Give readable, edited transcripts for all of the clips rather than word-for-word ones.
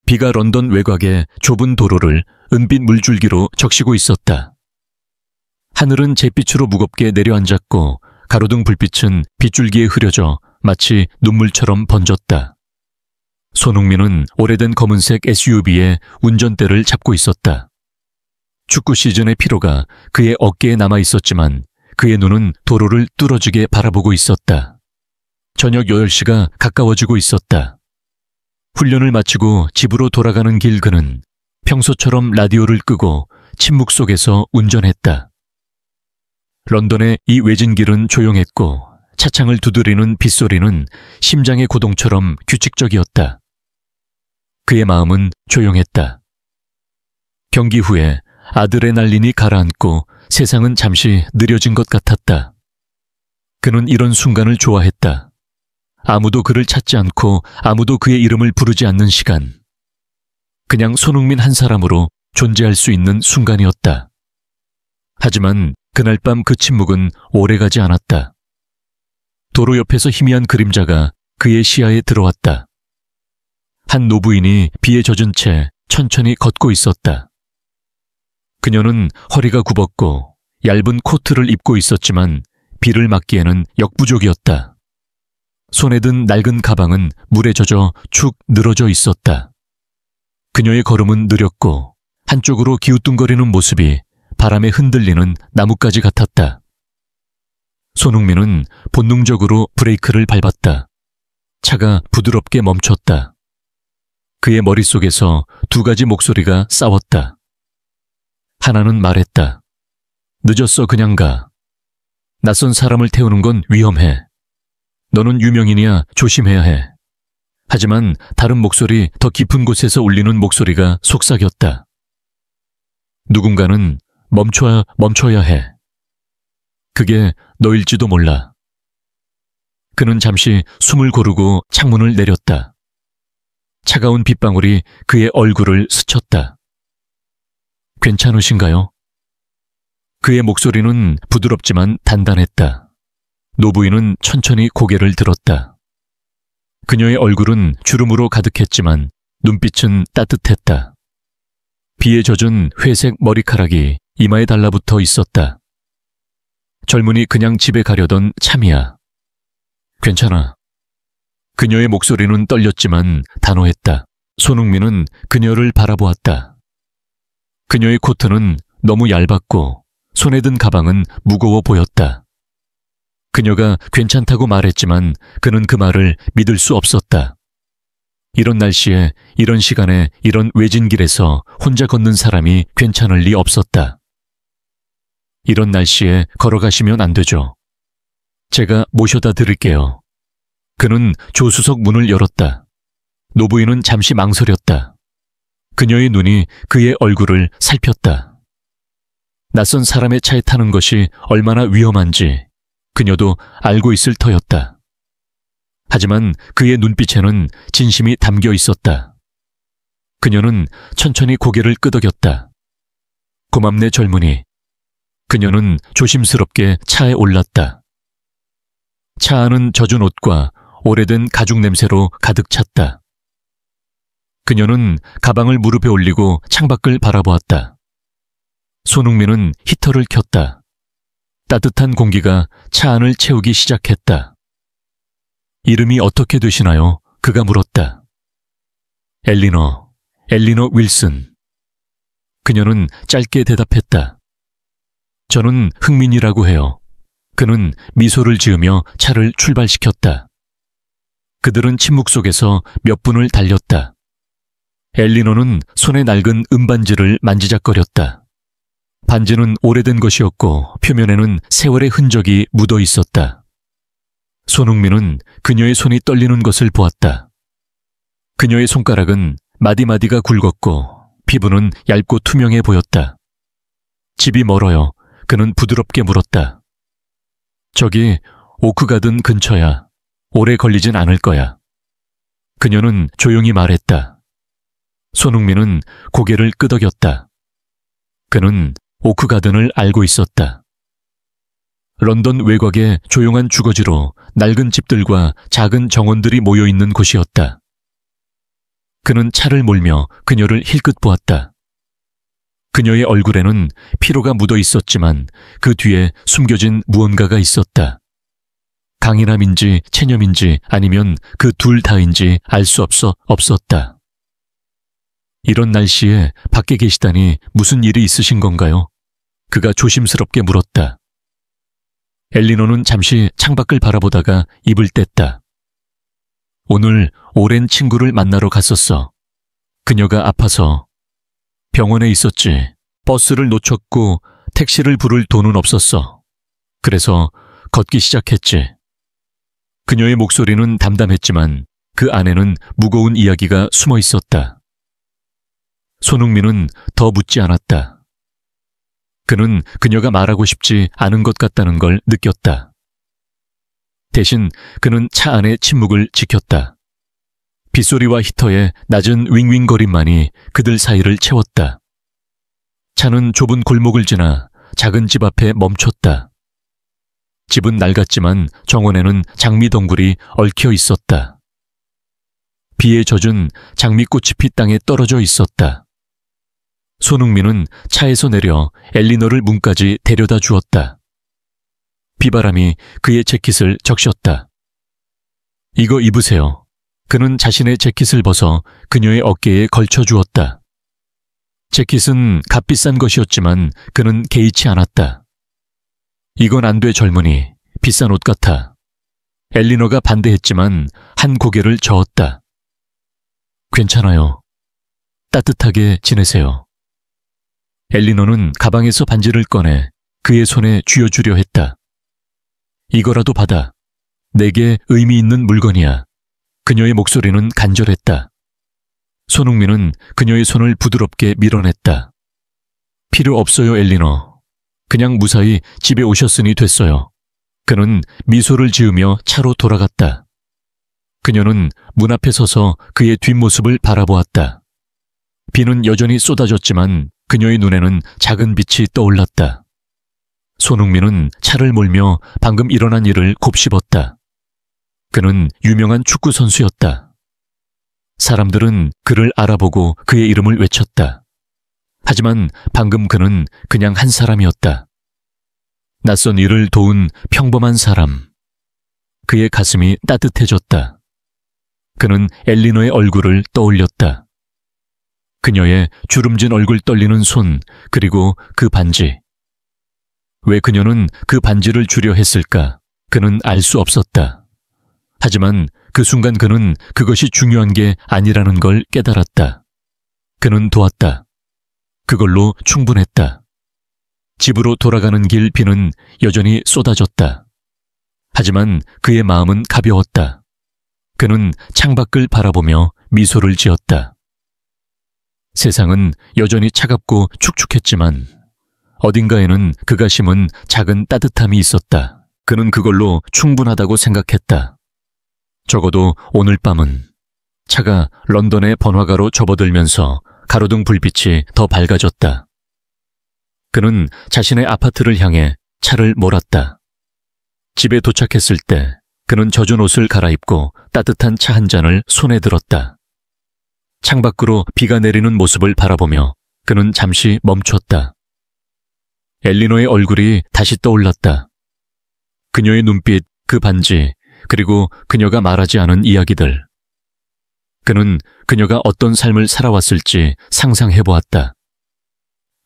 비가 런던 외곽의 좁은 도로를 은빛 물줄기로 적시고 있었다. 하늘은 잿빛으로 무겁게 내려앉았고 가로등 불빛은 빗줄기에 흐려져 마치 눈물처럼 번졌다. 손흥민은 오래된 검은색 SUV의 운전대를 잡고 있었다. 축구 시즌의 피로가 그의 어깨에 남아 있었지만 그의 눈은 도로를 뚫어지게 바라보고 있었다. 저녁 8시가 가까워지고 있었다. 훈련을 마치고 집으로 돌아가는 길 그는 평소처럼 라디오를 끄고 침묵 속에서 운전했다. 런던의 이 외진 길은 조용했고 차창을 두드리는 빗소리는 심장의 고동처럼 규칙적이었다. 그의 마음은 조용했다. 경기 후에 아드레날린이 가라앉고 세상은 잠시 느려진 것 같았다. 그는 이런 순간을 좋아했다. 아무도 그를 찾지 않고 아무도 그의 이름을 부르지 않는 시간. 그냥 손흥민 한 사람으로 존재할 수 있는 순간이었다. 하지만 그날 밤 그 침묵은 오래가지 않았다. 도로 옆에서 희미한 그림자가 그의 시야에 들어왔다. 한 노부인이 비에 젖은 채 천천히 걷고 있었다. 그녀는 허리가 굽었고 얇은 코트를 입고 있었지만 비를 막기에는 역부족이었다. 손에 든 낡은 가방은 물에 젖어 축 늘어져 있었다. 그녀의 걸음은 느렸고 한쪽으로 기우뚱거리는 모습이 바람에 흔들리는 나뭇가지 같았다. 손흥민은 본능적으로 브레이크를 밟았다. 차가 부드럽게 멈췄다. 그의 머릿속에서 두 가지 목소리가 싸웠다. 하나는 말했다. 늦었어, 그냥 가. 낯선 사람을 태우는 건 위험해. 너는 유명인이야, 조심해야 해. 하지만 다른 목소리, 더 깊은 곳에서 울리는 목소리가 속삭였다. 누군가는 멈춰야 해. 그게 너일지도 몰라. 그는 잠시 숨을 고르고 창문을 내렸다. 차가운 빗방울이 그의 얼굴을 스쳤다. 괜찮으신가요? 그의 목소리는 부드럽지만 단단했다. 노부인은 천천히 고개를 들었다. 그녀의 얼굴은 주름으로 가득했지만 눈빛은 따뜻했다. 비에 젖은 회색 머리카락이 이마에 달라붙어 있었다. 젊은이 그냥 집에 가려던 참이야. 괜찮아. 그녀의 목소리는 떨렸지만 단호했다. 손흥민은 그녀를 바라보았다. 그녀의 코트는 너무 얇았고 손에 든 가방은 무거워 보였다. 그녀가 괜찮다고 말했지만 그는 그 말을 믿을 수 없었다. 이런 날씨에, 이런 시간에, 이런 외진 길에서 혼자 걷는 사람이 괜찮을 리 없었다. 이런 날씨에 걸어가시면 안 되죠. 제가 모셔다 드릴게요. 그는 조수석 문을 열었다. 노부인은 잠시 망설였다. 그녀의 눈이 그의 얼굴을 살폈다. 낯선 사람의 차에 타는 것이 얼마나 위험한지 그녀도 알고 있을 터였다. 하지만 그의 눈빛에는 진심이 담겨 있었다. 그녀는 천천히 고개를 끄덕였다. 고맙네, 젊은이. 그녀는 조심스럽게 차에 올랐다. 차 안은 젖은 옷과 오래된 가죽 냄새로 가득 찼다. 그녀는 가방을 무릎에 올리고 창밖을 바라보았다. 손흥민은 히터를 켰다. 따뜻한 공기가 차 안을 채우기 시작했다. 이름이 어떻게 되시나요? 그가 물었다. 엘리너 윌슨. 그녀는 짧게 대답했다. 저는 흥민이라고 해요. 그는 미소를 지으며 차를 출발시켰다. 그들은 침묵 속에서 몇 분을 달렸다. 엘리너는 손에 낡은 은반지를 만지작거렸다. 반지는 오래된 것이었고 표면에는 세월의 흔적이 묻어 있었다. 손흥민은 그녀의 손이 떨리는 것을 보았다. 그녀의 손가락은 마디마디가 굵었고 피부는 얇고 투명해 보였다. 집이 멀어요. 그는 부드럽게 물었다. 저기 오크가든 근처야. 오래 걸리진 않을 거야. 그녀는 조용히 말했다. 손흥민은 고개를 끄덕였다. 그는 오크가든을 알고 있었다. 런던 외곽의 조용한 주거지로 낡은 집들과 작은 정원들이 모여있는 곳이었다. 그는 차를 몰며 그녀를 힐끗 보았다. 그녀의 얼굴에는 피로가 묻어 있었지만 그 뒤에 숨겨진 무언가가 있었다. 강인함인지 체념인지 아니면 그 둘 다인지 알 수 없었다. 이런 날씨에 밖에 계시다니 무슨 일이 있으신 건가요? 그가 조심스럽게 물었다. 엘리너는 잠시 창밖을 바라보다가 입을 뗐다. 오늘 오랜 친구를 만나러 갔었어. 그녀가 아파서. 병원에 있었지. 버스를 놓쳤고 택시를 부를 돈은 없었어. 그래서 걷기 시작했지. 그녀의 목소리는 담담했지만 그 안에는 무거운 이야기가 숨어 있었다. 손흥민은 더 묻지 않았다. 그는 그녀가 말하고 싶지 않은 것 같다는 걸 느꼈다. 대신 그는 차 안의 침묵을 지켰다. 빗소리와 히터의 낮은 윙윙거림만이 그들 사이를 채웠다. 차는 좁은 골목을 지나 작은 집 앞에 멈췄다. 집은 낡았지만 정원에는 장미덩굴이 얽혀 있었다. 비에 젖은 장미꽃잎이 땅에 떨어져 있었다. 손흥민은 차에서 내려 엘리너를 문까지 데려다 주었다. 비바람이 그의 재킷을 적셨다. 이거 입으세요. 그는 자신의 재킷을 벗어 그녀의 어깨에 걸쳐 주었다. 재킷은 값비싼 것이었지만 그는 개의치 않았다. 이건 안 돼, 젊은이. 비싼 옷 같아. 엘리너가 반대했지만 한 고개를 저었다. 괜찮아요. 따뜻하게 지내세요. 엘리너는 가방에서 반지를 꺼내 그의 손에 쥐어주려 했다. 이거라도 받아. 내게 의미 있는 물건이야. 그녀의 목소리는 간절했다. 손흥민은 그녀의 손을 부드럽게 밀어냈다. 필요 없어요, 엘리너. 그냥 무사히 집에 오셨으니 됐어요. 그는 미소를 지으며 차로 돌아갔다. 그녀는 문 앞에 서서 그의 뒷모습을 바라보았다. 비는 여전히 쏟아졌지만 그녀의 눈에는 작은 빛이 떠올랐다. 손흥민은 차를 몰며 방금 일어난 일을 곱씹었다. 그는 유명한 축구 선수였다. 사람들은 그를 알아보고 그의 이름을 외쳤다. 하지만 방금 그는 그냥 한 사람이었다. 낯선 이를 도운 평범한 사람. 그의 가슴이 따뜻해졌다. 그는 엘리너의 얼굴을 떠올렸다. 그녀의 주름진 얼굴 떨리는 손, 그리고 그 반지. 왜 그녀는 그 반지를 주려 했을까? 그는 알 수 없었다. 하지만 그 순간 그는 그것이 중요한 게 아니라는 걸 깨달았다. 그는 도왔다. 그걸로 충분했다. 집으로 돌아가는 길 비는 여전히 쏟아졌다. 하지만 그의 마음은 가벼웠다. 그는 창밖을 바라보며 미소를 지었다. 세상은 여전히 차갑고 축축했지만 어딘가에는 그가 심은 작은 따뜻함이 있었다. 그는 그걸로 충분하다고 생각했다. 적어도 오늘 밤은. 차가 런던의 번화가로 접어들면서 가로등 불빛이 더 밝아졌다. 그는 자신의 아파트를 향해 차를 몰았다. 집에 도착했을 때 그는 젖은 옷을 갈아입고 따뜻한 차 한 잔을 손에 들었다. 창밖으로 비가 내리는 모습을 바라보며 그는 잠시 멈췄다. 엘리너의 얼굴이 다시 떠올랐다. 그녀의 눈빛, 그 반지, 그리고 그녀가 말하지 않은 이야기들. 그는 그녀가 어떤 삶을 살아왔을지 상상해보았다.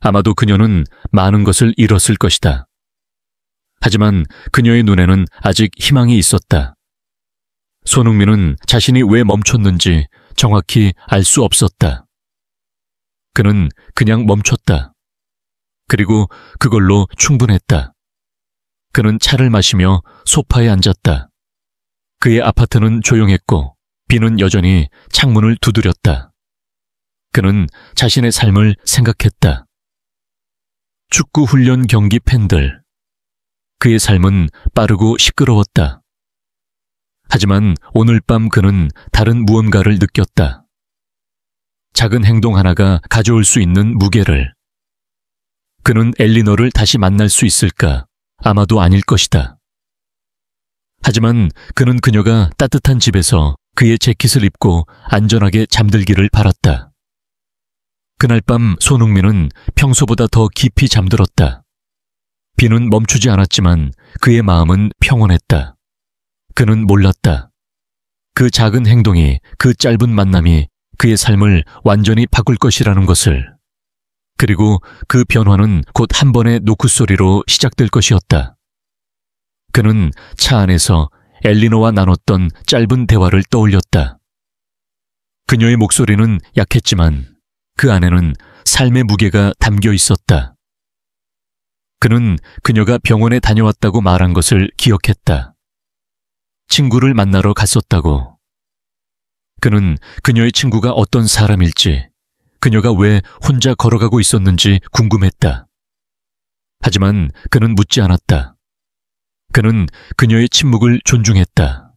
아마도 그녀는 많은 것을 잃었을 것이다. 하지만 그녀의 눈에는 아직 희망이 있었다. 손흥민은 자신이 왜 멈췄는지 정확히 알 수 없었다. 그는 그냥 멈췄다. 그리고 그걸로 충분했다. 그는 차를 마시며 소파에 앉았다. 그의 아파트는 조용했고 비는 여전히 창문을 두드렸다. 그는 자신의 삶을 생각했다. 축구 훈련 경기 팬들. 그의 삶은 빠르고 시끄러웠다. 하지만 오늘 밤 그는 다른 무언가를 느꼈다. 작은 행동 하나가 가져올 수 있는 무게를. 그는 엘리너를 다시 만날 수 있을까? 아마도 아닐 것이다. 하지만 그는 그녀가 따뜻한 집에서 그의 재킷을 입고 안전하게 잠들기를 바랐다. 그날 밤 손흥민은 평소보다 더 깊이 잠들었다. 비는 멈추지 않았지만 그의 마음은 평온했다. 그는 몰랐다. 그 작은 행동이, 그 짧은 만남이 그의 삶을 완전히 바꿀 것이라는 것을. 그리고 그 변화는 곧 한 번의 노크 소리로 시작될 것이었다. 그는 차 안에서 엘리너와 나눴던 짧은 대화를 떠올렸다. 그녀의 목소리는 약했지만 그 안에는 삶의 무게가 담겨 있었다. 그는 그녀가 병원에 다녀왔다고 말한 것을 기억했다. 친구를 만나러 갔었다고. 그는 그녀의 친구가 어떤 사람일지, 그녀가 왜 혼자 걸어가고 있었는지 궁금했다. 하지만 그는 묻지 않았다. 그는 그녀의 침묵을 존중했다.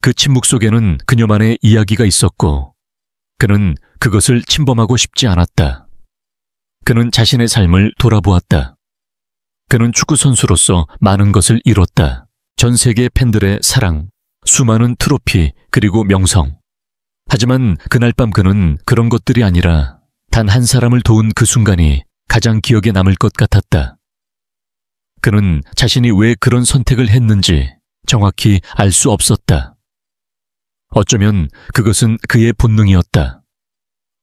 그 침묵 속에는 그녀만의 이야기가 있었고, 그는 그것을 침범하고 싶지 않았다. 그는 자신의 삶을 돌아보았다. 그는 축구 선수로서 많은 것을 이뤘다. 전 세계 팬들의 사랑, 수많은 트로피, 그리고 명성. 하지만 그날 밤 그는 그런 것들이 아니라 단 한 사람을 도운 그 순간이 가장 기억에 남을 것 같았다. 그는 자신이 왜 그런 선택을 했는지 정확히 알 수 없었다. 어쩌면 그것은 그의 본능이었다.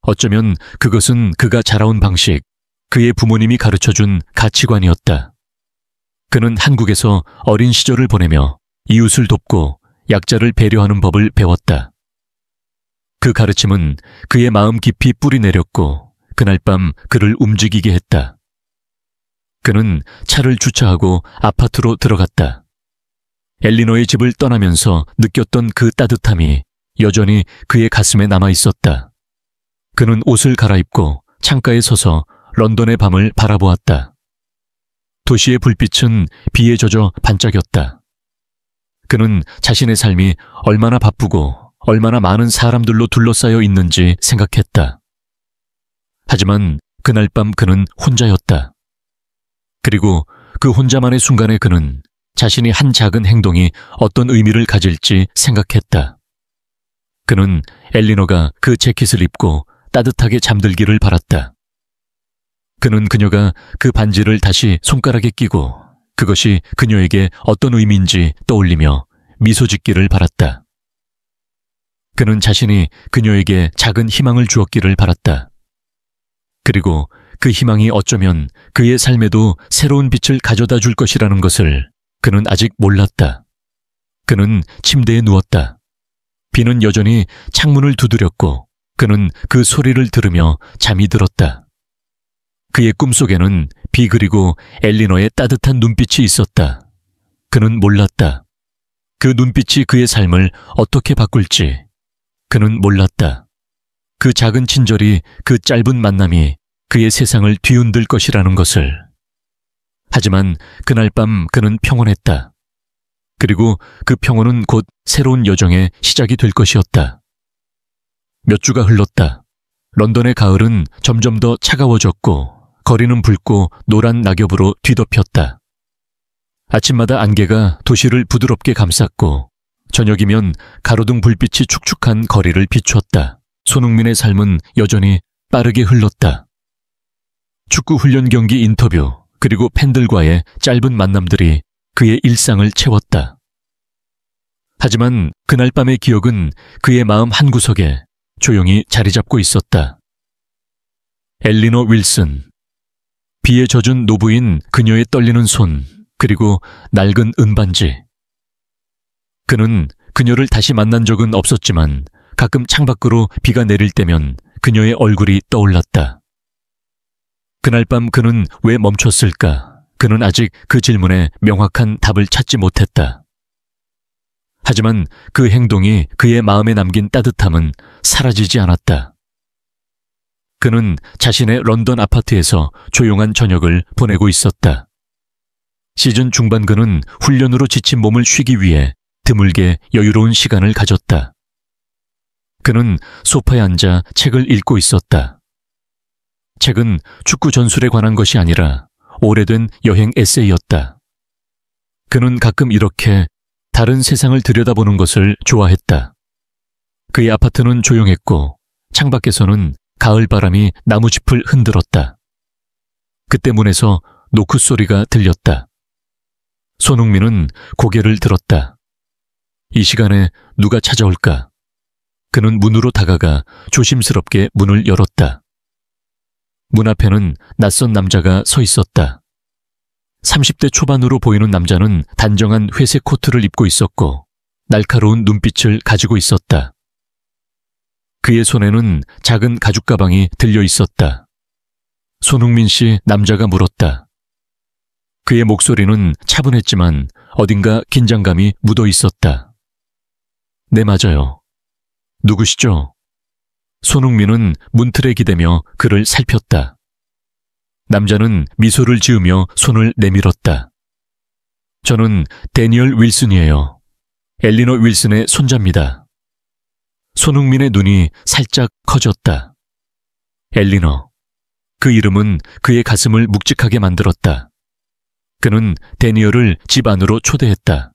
어쩌면 그것은 그가 자라온 방식, 그의 부모님이 가르쳐준 가치관이었다. 그는 한국에서 어린 시절을 보내며 이웃을 돕고 약자를 배려하는 법을 배웠다. 그 가르침은 그의 마음 깊이 뿌리 내렸고 그날 밤 그를 움직이게 했다. 그는 차를 주차하고 아파트로 들어갔다. 엘리너의 집을 떠나면서 느꼈던 그 따뜻함이 여전히 그의 가슴에 남아 있었다. 그는 옷을 갈아입고 창가에 서서 런던의 밤을 바라보았다. 도시의 불빛은 비에 젖어 반짝였다. 그는 자신의 삶이 얼마나 바쁘고 얼마나 많은 사람들로 둘러싸여 있는지 생각했다. 하지만 그날 밤 그는 혼자였다. 그리고 그 혼자만의 순간에 그는 자신이 한 작은 행동이 어떤 의미를 가질지 생각했다. 그는 엘리너가 그 재킷을 입고 따뜻하게 잠들기를 바랐다. 그는 그녀가 그 반지를 다시 손가락에 끼고 그것이 그녀에게 어떤 의미인지 떠올리며 미소 짓기를 바랐다. 그는 자신이 그녀에게 작은 희망을 주었기를 바랐다. 그리고 그 희망이 어쩌면 그의 삶에도 새로운 빛을 가져다 줄 것이라는 것을 그는 아직 몰랐다. 그는 침대에 누웠다. 비는 여전히 창문을 두드렸고 그는 그 소리를 들으며 잠이 들었다. 그의 꿈속에는 비 그리고 엘리너의 따뜻한 눈빛이 있었다. 그는 몰랐다. 그 눈빛이 그의 삶을 어떻게 바꿀지 그는 몰랐다. 그 작은 친절이, 그 짧은 만남이 그의 세상을 뒤흔들 것이라는 것을. 하지만 그날 밤 그는 평온했다. 그리고 그 평온은 곧 새로운 여정의 시작이 될 것이었다. 몇 주가 흘렀다. 런던의 가을은 점점 더 차가워졌고 거리는 붉고 노란 낙엽으로 뒤덮였다. 아침마다 안개가 도시를 부드럽게 감쌌고 저녁이면 가로등 불빛이 축축한 거리를 비췄다. 손흥민의 삶은 여전히 빠르게 흘렀다. 축구 훈련 경기 인터뷰 그리고 팬들과의 짧은 만남들이 그의 일상을 채웠다. 하지만 그날 밤의 기억은 그의 마음 한구석에 조용히 자리 잡고 있었다. 엘리너 윌슨. 비에 젖은 노부인 그녀의 떨리는 손, 그리고 낡은 은반지. 그는 그녀를 다시 만난 적은 없었지만 가끔 창밖으로 비가 내릴 때면 그녀의 얼굴이 떠올랐다. 그날 밤 그는 왜 멈췄을까? 그는 아직 그 질문에 명확한 답을 찾지 못했다. 하지만 그 행동이 그의 마음에 남긴 따뜻함은 사라지지 않았다. 그는 자신의 런던 아파트에서 조용한 저녁을 보내고 있었다. 시즌 중반 그는 훈련으로 지친 몸을 쉬기 위해 드물게 여유로운 시간을 가졌다. 그는 소파에 앉아 책을 읽고 있었다. 책은 축구 전술에 관한 것이 아니라 오래된 여행 에세이였다. 그는 가끔 이렇게 다른 세상을 들여다보는 것을 좋아했다. 그의 아파트는 조용했고 창밖에서는 가을 바람이 나무짚을 흔들었다. 그때 문에서 노크 소리가 들렸다. 손흥민은 고개를 들었다. 이 시간에 누가 찾아올까? 그는 문으로 다가가 조심스럽게 문을 열었다. 문 앞에는 낯선 남자가 서 있었다. 30대 초반으로 보이는 남자는 단정한 회색 코트를 입고 있었고 날카로운 눈빛을 가지고 있었다. 그의 손에는 작은 가죽 가방이 들려 있었다. 손흥민 씨, 남자가 물었다. 그의 목소리는 차분했지만 어딘가 긴장감이 묻어 있었다. 네, 맞아요. 누구시죠? 손흥민은 문틀에 기대며 그를 살폈다. 남자는 미소를 지으며 손을 내밀었다. 저는 데니얼 윌슨이에요. 엘리너 윌슨의 손자입니다. 손흥민의 눈이 살짝 커졌다. 엘리너. 그 이름은 그의 가슴을 묵직하게 만들었다. 그는 데니얼을 집 안으로 초대했다.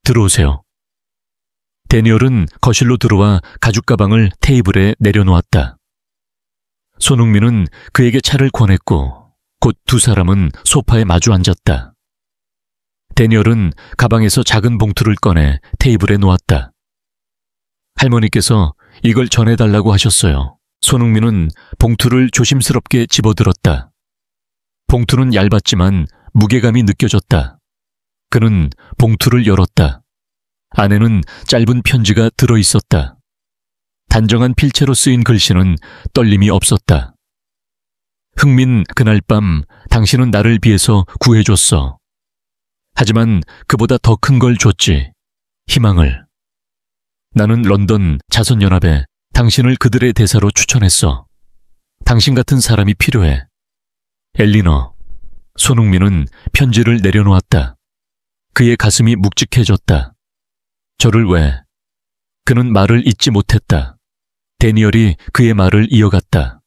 들어오세요. 데니얼은 거실로 들어와 가죽 가방을 테이블에 내려놓았다. 손흥민은 그에게 차를 권했고 곧 두 사람은 소파에 마주 앉았다. 데니얼은 가방에서 작은 봉투를 꺼내 테이블에 놓았다. 할머니께서 이걸 전해달라고 하셨어요. 손흥민은 봉투를 조심스럽게 집어들었다. 봉투는 얇았지만 무게감이 느껴졌다. 그는 봉투를 열었다. 안에는 짧은 편지가 들어있었다. 단정한 필체로 쓰인 글씨는 떨림이 없었다. 흥민, 그날 밤 당신은 나를 비해서 구해줬어. 하지만 그보다 더 큰 걸 줬지. 희망을. 나는 런던 자선연합에 당신을 그들의 대사로 추천했어. 당신 같은 사람이 필요해. 엘리너. 손흥민은 편지를 내려놓았다. 그의 가슴이 묵직해졌다. 저를 왜? 그는 말을 잇지 못했다. 데니얼이 그의 말을 이어갔다.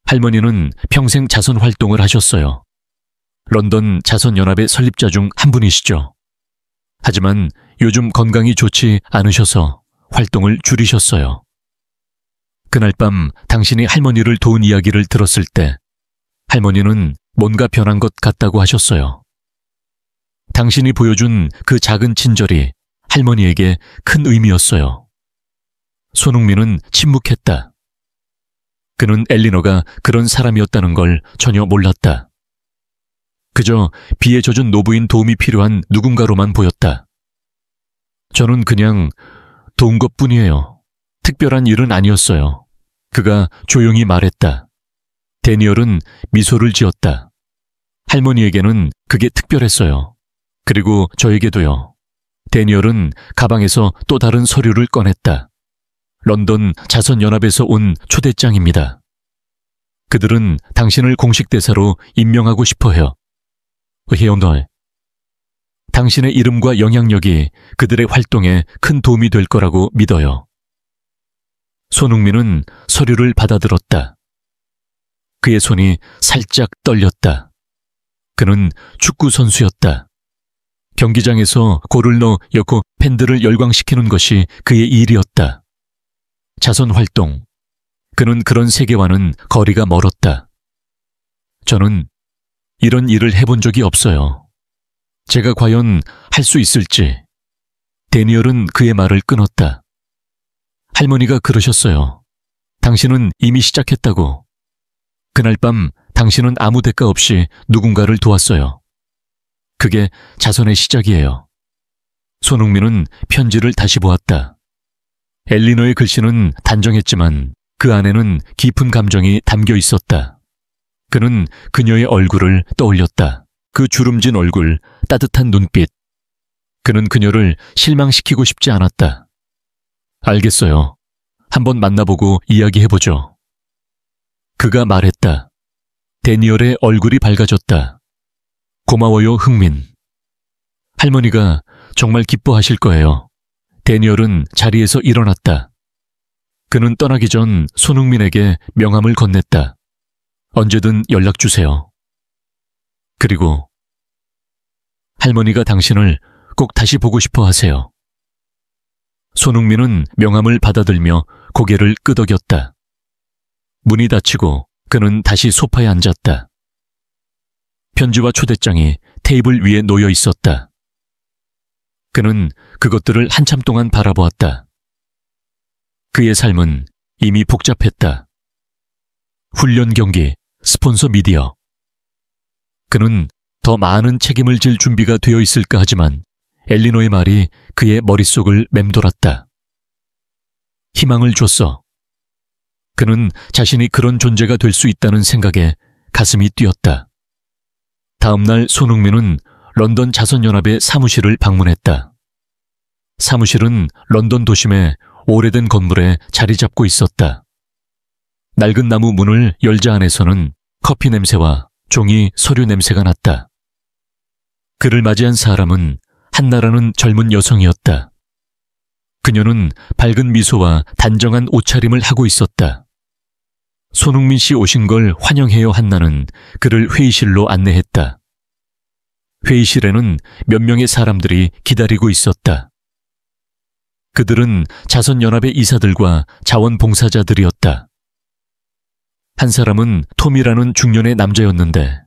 할머니는 평생 자선 활동을 하셨어요. 런던 자선연합의 설립자 중 한 분이시죠. 하지만 요즘 건강이 좋지 않으셔서 활동을 줄이셨어요. 그날 밤 당신이 할머니를 도운 이야기를 들었을 때 할머니는 뭔가 변한 것 같다고 하셨어요. 당신이 보여준 그 작은 친절이 할머니에게 큰 의미였어요. 손흥민은 침묵했다. 그는 엘리너가 그런 사람이었다는 걸 전혀 몰랐다. 그저 비에 젖은 노부인 도움이 필요한 누군가로만 보였다. 저는 그냥 도운 것뿐이에요. 특별한 일은 아니었어요. 그가 조용히 말했다. 데니얼은 미소를 지었다. 할머니에게는 그게 특별했어요. 그리고 저에게도요. 데니얼은 가방에서 또 다른 서류를 꺼냈다. 런던 자선연합에서 온 초대장입니다. 그들은 당신을 공식 대사로 임명하고 싶어해요. 헤어널. 당신의 이름과 영향력이 그들의 활동에 큰 도움이 될 거라고 믿어요. 손흥민은 서류를 받아들었다. 그의 손이 살짝 떨렸다. 그는 축구 선수였다. 경기장에서 골을 넣고 팬들을 열광시키는 것이 그의 일이었다. 자선활동. 그는 그런 세계와는 거리가 멀었다. 저는 이런 일을 해본 적이 없어요. 제가 과연 할 수 있을지. 데니얼은 그의 말을 끊었다. 할머니가 그러셨어요. 당신은 이미 시작했다고. 그날 밤 당신은 아무 대가 없이 누군가를 도왔어요. 그게 자선의 시작이에요. 손흥민은 편지를 다시 보았다. 엘리너의 글씨는 단정했지만 그 안에는 깊은 감정이 담겨 있었다. 그는 그녀의 얼굴을 떠올렸다. 그 주름진 얼굴, 따뜻한 눈빛. 그는 그녀를 실망시키고 싶지 않았다. 알겠어요. 한번 만나보고 이야기해보죠. 그가 말했다. 데니얼의 얼굴이 밝아졌다. 고마워요, 흥민. 할머니가 정말 기뻐하실 거예요. 데니얼은 자리에서 일어났다. 그는 떠나기 전 손흥민에게 명함을 건넸다. 언제든 연락주세요. 그리고 할머니가 당신을 꼭 다시 보고 싶어 하세요. 손흥민은 명함을 받아들며 고개를 끄덕였다. 문이 닫히고 그는 다시 소파에 앉았다. 편지와 초대장이 테이블 위에 놓여 있었다. 그는 그것들을 한참 동안 바라보았다. 그의 삶은 이미 복잡했다. 훈련 경기, 스폰서 미디어. 그는 더 많은 책임을 질 준비가 되어 있을까 하지만 엘리노의 말이 그의 머릿속을 맴돌았다. 희망을 줬어. 그는 자신이 그런 존재가 될 수 있다는 생각에 가슴이 뛰었다. 다음 날 손흥민은 런던 자선연합의 사무실을 방문했다. 사무실은 런던 도심의 오래된 건물에 자리 잡고 있었다. 낡은 나무 문을 열자 안에서는 커피 냄새와 종이 서류 냄새가 났다. 그를 맞이한 사람은 한나라는 젊은 여성이었다. 그녀는 밝은 미소와 단정한 옷차림을 하고 있었다. 손흥민 씨 오신 걸 환영해요 한나는 그를 회의실로 안내했다. 회의실에는 몇 명의 사람들이 기다리고 있었다. 그들은 자선연합의 이사들과 자원봉사자들이었다. 한 사람은 톰이라는 중년의 남자였는데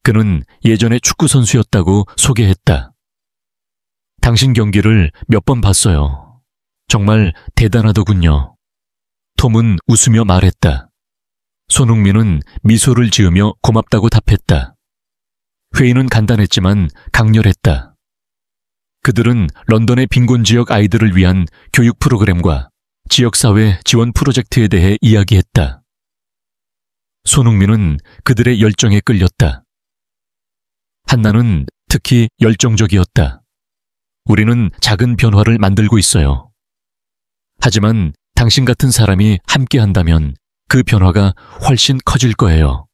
그는 예전에 축구선수였다고 소개했다. 당신 경기를 몇 번 봤어요. 정말 대단하더군요. 톰은 웃으며 말했다. 손흥민은 미소를 지으며 고맙다고 답했다. 회의는 간단했지만 강렬했다. 그들은 런던의 빈곤 지역 아이들을 위한 교육 프로그램과 지역사회 지원 프로젝트에 대해 이야기했다. 손흥민은 그들의 열정에 끌렸다. 한나는 특히 열정적이었다. 우리는 작은 변화를 만들고 있어요. 하지만 당신 같은 사람이 함께 한다면 그 변화가 훨씬 커질 거예요.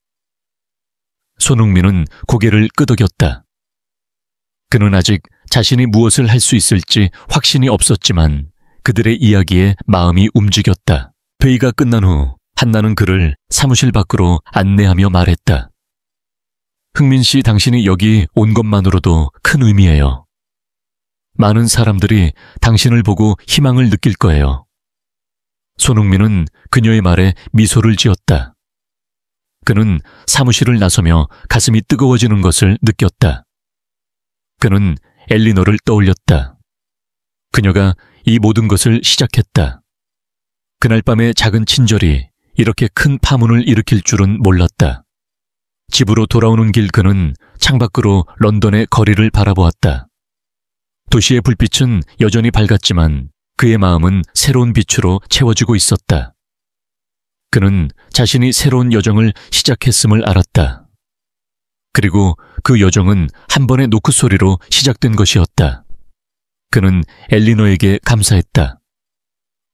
손흥민은 고개를 끄덕였다. 그는 아직 자신이 무엇을 할 수 있을지 확신이 없었지만 그들의 이야기에 마음이 움직였다. 회의가 끝난 후 한나는 그를 사무실 밖으로 안내하며 말했다. 흥민 씨, 당신이 여기 온 것만으로도 큰 의미예요. 많은 사람들이 당신을 보고 희망을 느낄 거예요. 손흥민은 그녀의 말에 미소를 지었다. 그는 사무실을 나서며 가슴이 뜨거워지는 것을 느꼈다. 그는 엘리노를 떠올렸다. 그녀가 이 모든 것을 시작했다. 그날 밤의 작은 친절이 이렇게 큰 파문을 일으킬 줄은 몰랐다. 집으로 돌아오는 길 그는 창밖으로 런던의 거리를 바라보았다. 도시의 불빛은 여전히 밝았지만 그의 마음은 새로운 빛으로 채워지고 있었다. 그는 자신이 새로운 여정을 시작했음을 알았다. 그리고 그 여정은 한 번의 노크 소리로 시작된 것이었다. 그는 엘리노에게 감사했다.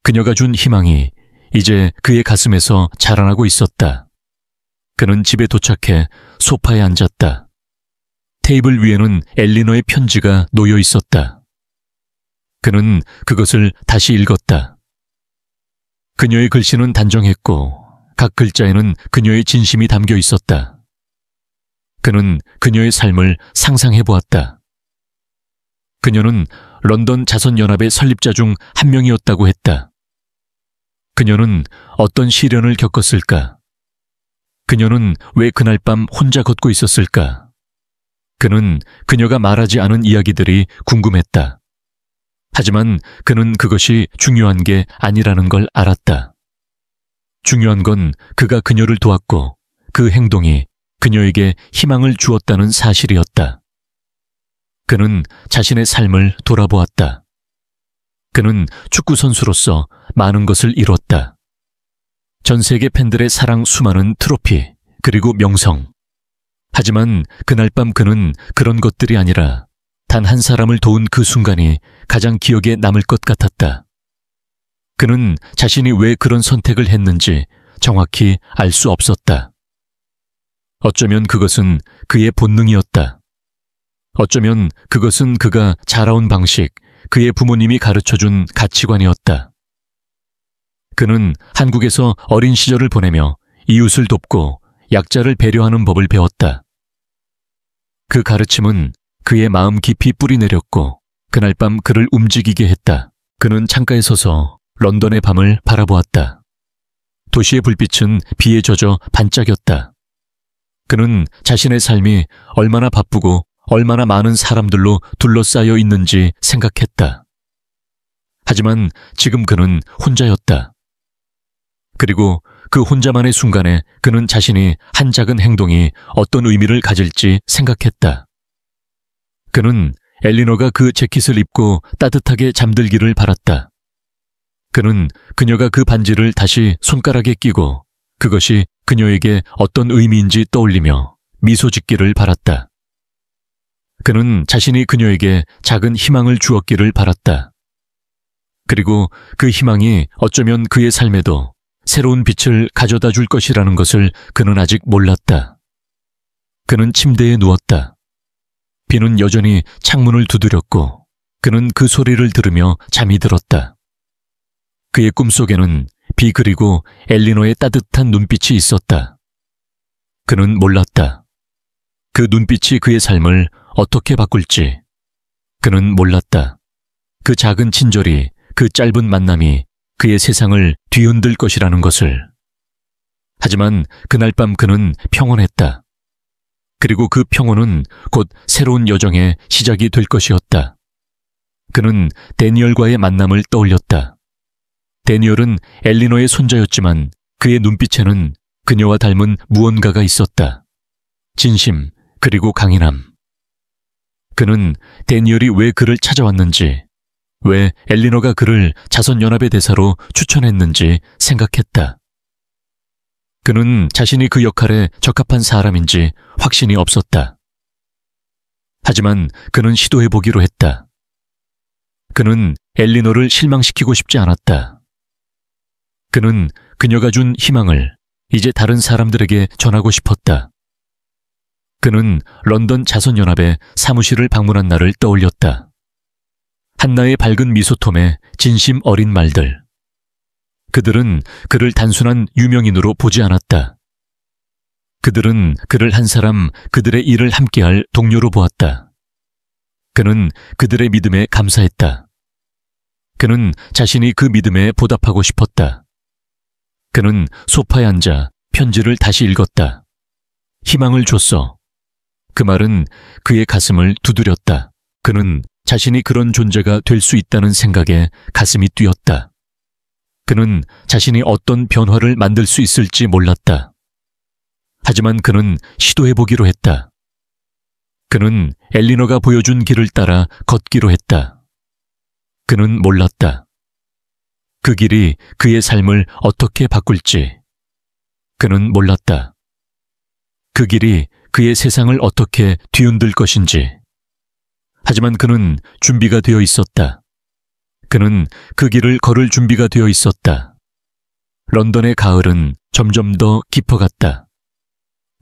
그녀가 준 희망이 이제 그의 가슴에서 자라나고 있었다. 그는 집에 도착해 소파에 앉았다. 테이블 위에는 엘리노의 편지가 놓여 있었다. 그는 그것을 다시 읽었다. 그녀의 글씨는 단정했고 각 글자에는 그녀의 진심이 담겨 있었다. 그는 그녀의 삶을 상상해 보았다. 그녀는 런던 자선연합의 설립자 중 한 명이었다고 했다. 그녀는 어떤 시련을 겪었을까? 그녀는 왜 그날 밤 혼자 걷고 있었을까? 그는 그녀가 말하지 않은 이야기들이 궁금했다. 하지만 그는 그것이 중요한 게 아니라는 걸 알았다. 중요한 건 그가 그녀를 도왔고 그 행동이 그녀에게 희망을 주었다는 사실이었다. 그는 자신의 삶을 돌아보았다. 그는 축구 선수로서 많은 것을 이뤘다. 전 세계 팬들의 사랑 수많은 트로피, 그리고 명성. 하지만 그날 밤 그는 그런 것들이 아니라 단 한 사람을 도운 그 순간이 가장 기억에 남을 것 같았다. 그는 자신이 왜 그런 선택을 했는지 정확히 알 수 없었다. 어쩌면 그것은 그의 본능이었다. 어쩌면 그것은 그가 자라온 방식, 그의 부모님이 가르쳐준 가치관이었다. 그는 한국에서 어린 시절을 보내며 이웃을 돕고 약자를 배려하는 법을 배웠다. 그 가르침은 그의 마음 깊이 뿌리내렸고 그날 밤 그를 움직이게 했다. 그는 창가에 서서 런던의 밤을 바라보았다. 도시의 불빛은 비에 젖어 반짝였다. 그는 자신의 삶이 얼마나 바쁘고 얼마나 많은 사람들로 둘러싸여 있는지 생각했다. 하지만 지금 그는 혼자였다. 그리고 그 혼자만의 순간에 그는 자신이 한 작은 행동이 어떤 의미를 가질지 생각했다. 그는 엘리너가 그 재킷을 입고 따뜻하게 잠들기를 바랐다. 그는 그녀가 그 반지를 다시 손가락에 끼고 그것이 그녀에게 어떤 의미인지 떠올리며 미소 짓기를 바랐다. 그는 자신이 그녀에게 작은 희망을 주었기를 바랐다. 그리고 그 희망이 어쩌면 그의 삶에도 새로운 빛을 가져다 줄 것이라는 것을 그는 아직 몰랐다. 그는 침대에 누웠다. 비는 여전히 창문을 두드렸고 그는 그 소리를 들으며 잠이 들었다. 그의 꿈속에는 비 그리고 엘리너의 따뜻한 눈빛이 있었다. 그는 몰랐다. 그 눈빛이 그의 삶을 어떻게 바꿀지. 그는 몰랐다. 그 작은 친절이, 그 짧은 만남이 그의 세상을 뒤흔들 것이라는 것을. 하지만 그날 밤 그는 평온했다. 그리고 그 평온은 곧 새로운 여정의 시작이 될 것이었다. 그는 데니얼과의 만남을 떠올렸다. 데니얼은 엘리너의 손자였지만 그의 눈빛에는 그녀와 닮은 무언가가 있었다. 진심, 그리고 강인함. 그는 데니얼이 왜 그를 찾아왔는지, 왜 엘리너가 그를 자선연합의 대사로 추천했는지 생각했다. 그는 자신이 그 역할에 적합한 사람인지 확신이 없었다. 하지만 그는 시도해보기로 했다. 그는 엘리너를 실망시키고 싶지 않았다. 그는 그녀가 준 희망을 이제 다른 사람들에게 전하고 싶었다. 그는 런던 자선연합의 사무실을 방문한 날을 떠올렸다. 한나의 밝은 미소톰에 진심 어린 말들. 그들은 그를 단순한 유명인으로 보지 않았다. 그들은 그를 한 사람, 그들의 일을 함께할 동료로 보았다. 그는 그들의 믿음에 감사했다. 그는 자신이 그 믿음에 보답하고 싶었다. 그는 소파에 앉아 편지를 다시 읽었다. 희망을 줬어. 그 말은 그의 가슴을 두드렸다. 그는 자신이 그런 존재가 될 수 있다는 생각에 가슴이 뛰었다. 그는 자신이 어떤 변화를 만들 수 있을지 몰랐다. 하지만 그는 시도해보기로 했다. 그는 엘리너가 보여준 길을 따라 걷기로 했다. 그는 몰랐다. 그 길이 그의 삶을 어떻게 바꿀지. 그는 몰랐다. 그 길이 그의 세상을 어떻게 뒤흔들 것인지. 하지만 그는 준비가 되어 있었다. 그는 그 길을 걸을 준비가 되어 있었다. 런던의 가을은 점점 더 깊어갔다.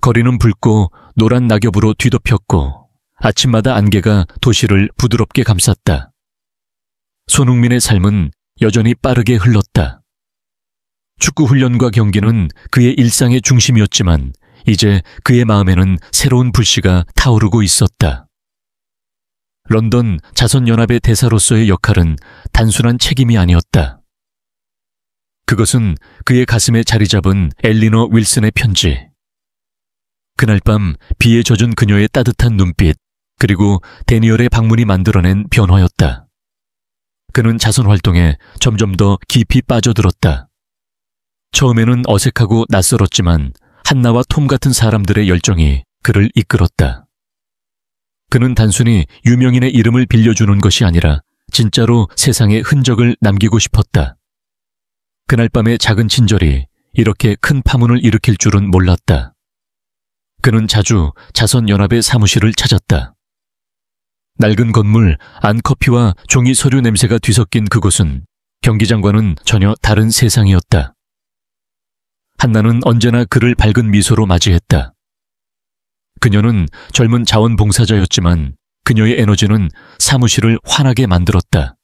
거리는 붉고 노란 낙엽으로 뒤덮였고 아침마다 안개가 도시를 부드럽게 감쌌다. 손흥민의 삶은 여전히 빠르게 흘렀다. 축구 훈련과 경기는 그의 일상의 중심이었지만 이제 그의 마음에는 새로운 불씨가 타오르고 있었다. 런던 자선연합의 대사로서의 역할은 단순한 책임이 아니었다. 그것은 그의 가슴에 자리 잡은 엘리너 윌슨의 편지. 그날 밤 비에 젖은 그녀의 따뜻한 눈빛, 그리고 데니얼의 방문이 만들어낸 변화였다. 그는 자선 활동에 점점 더 깊이 빠져들었다. 처음에는 어색하고 낯설었지만 한나와 톰 같은 사람들의 열정이 그를 이끌었다. 그는 단순히 유명인의 이름을 빌려주는 것이 아니라 진짜로 세상에 흔적을 남기고 싶었다. 그날 밤의 작은 친절이 이렇게 큰 파문을 일으킬 줄은 몰랐다. 그는 자주 자선연합의 사무실을 찾았다. 낡은 건물, 안 커피와 종이 서류 냄새가 뒤섞인 그곳은 경기장과는 전혀 다른 세상이었다. 한나는 언제나 그를 밝은 미소로 맞이했다. 그녀는 젊은 자원봉사자였지만 그녀의 에너지는 사무실을 환하게 만들었다.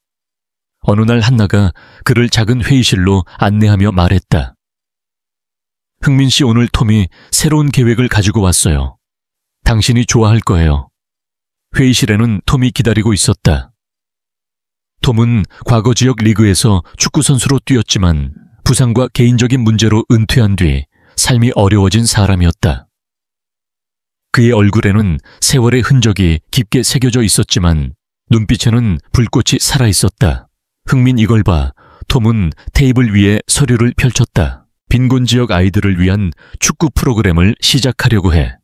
어느 날 한나가 그를 작은 회의실로 안내하며 말했다. 흥민 씨, 오늘 톰이 새로운 계획을 가지고 왔어요. 당신이 좋아할 거예요. 회의실에는 톰이 기다리고 있었다. 톰은 과거 지역 리그에서 축구선수로 뛰었지만 부상과 개인적인 문제로 은퇴한 뒤 삶이 어려워진 사람이었다. 그의 얼굴에는 세월의 흔적이 깊게 새겨져 있었지만 눈빛에는 불꽃이 살아있었다. 흥민, 이걸 봐. 톰은 테이블 위에 서류를 펼쳤다. 빈곤 지역 아이들을 위한 축구 프로그램을 시작하려고 해.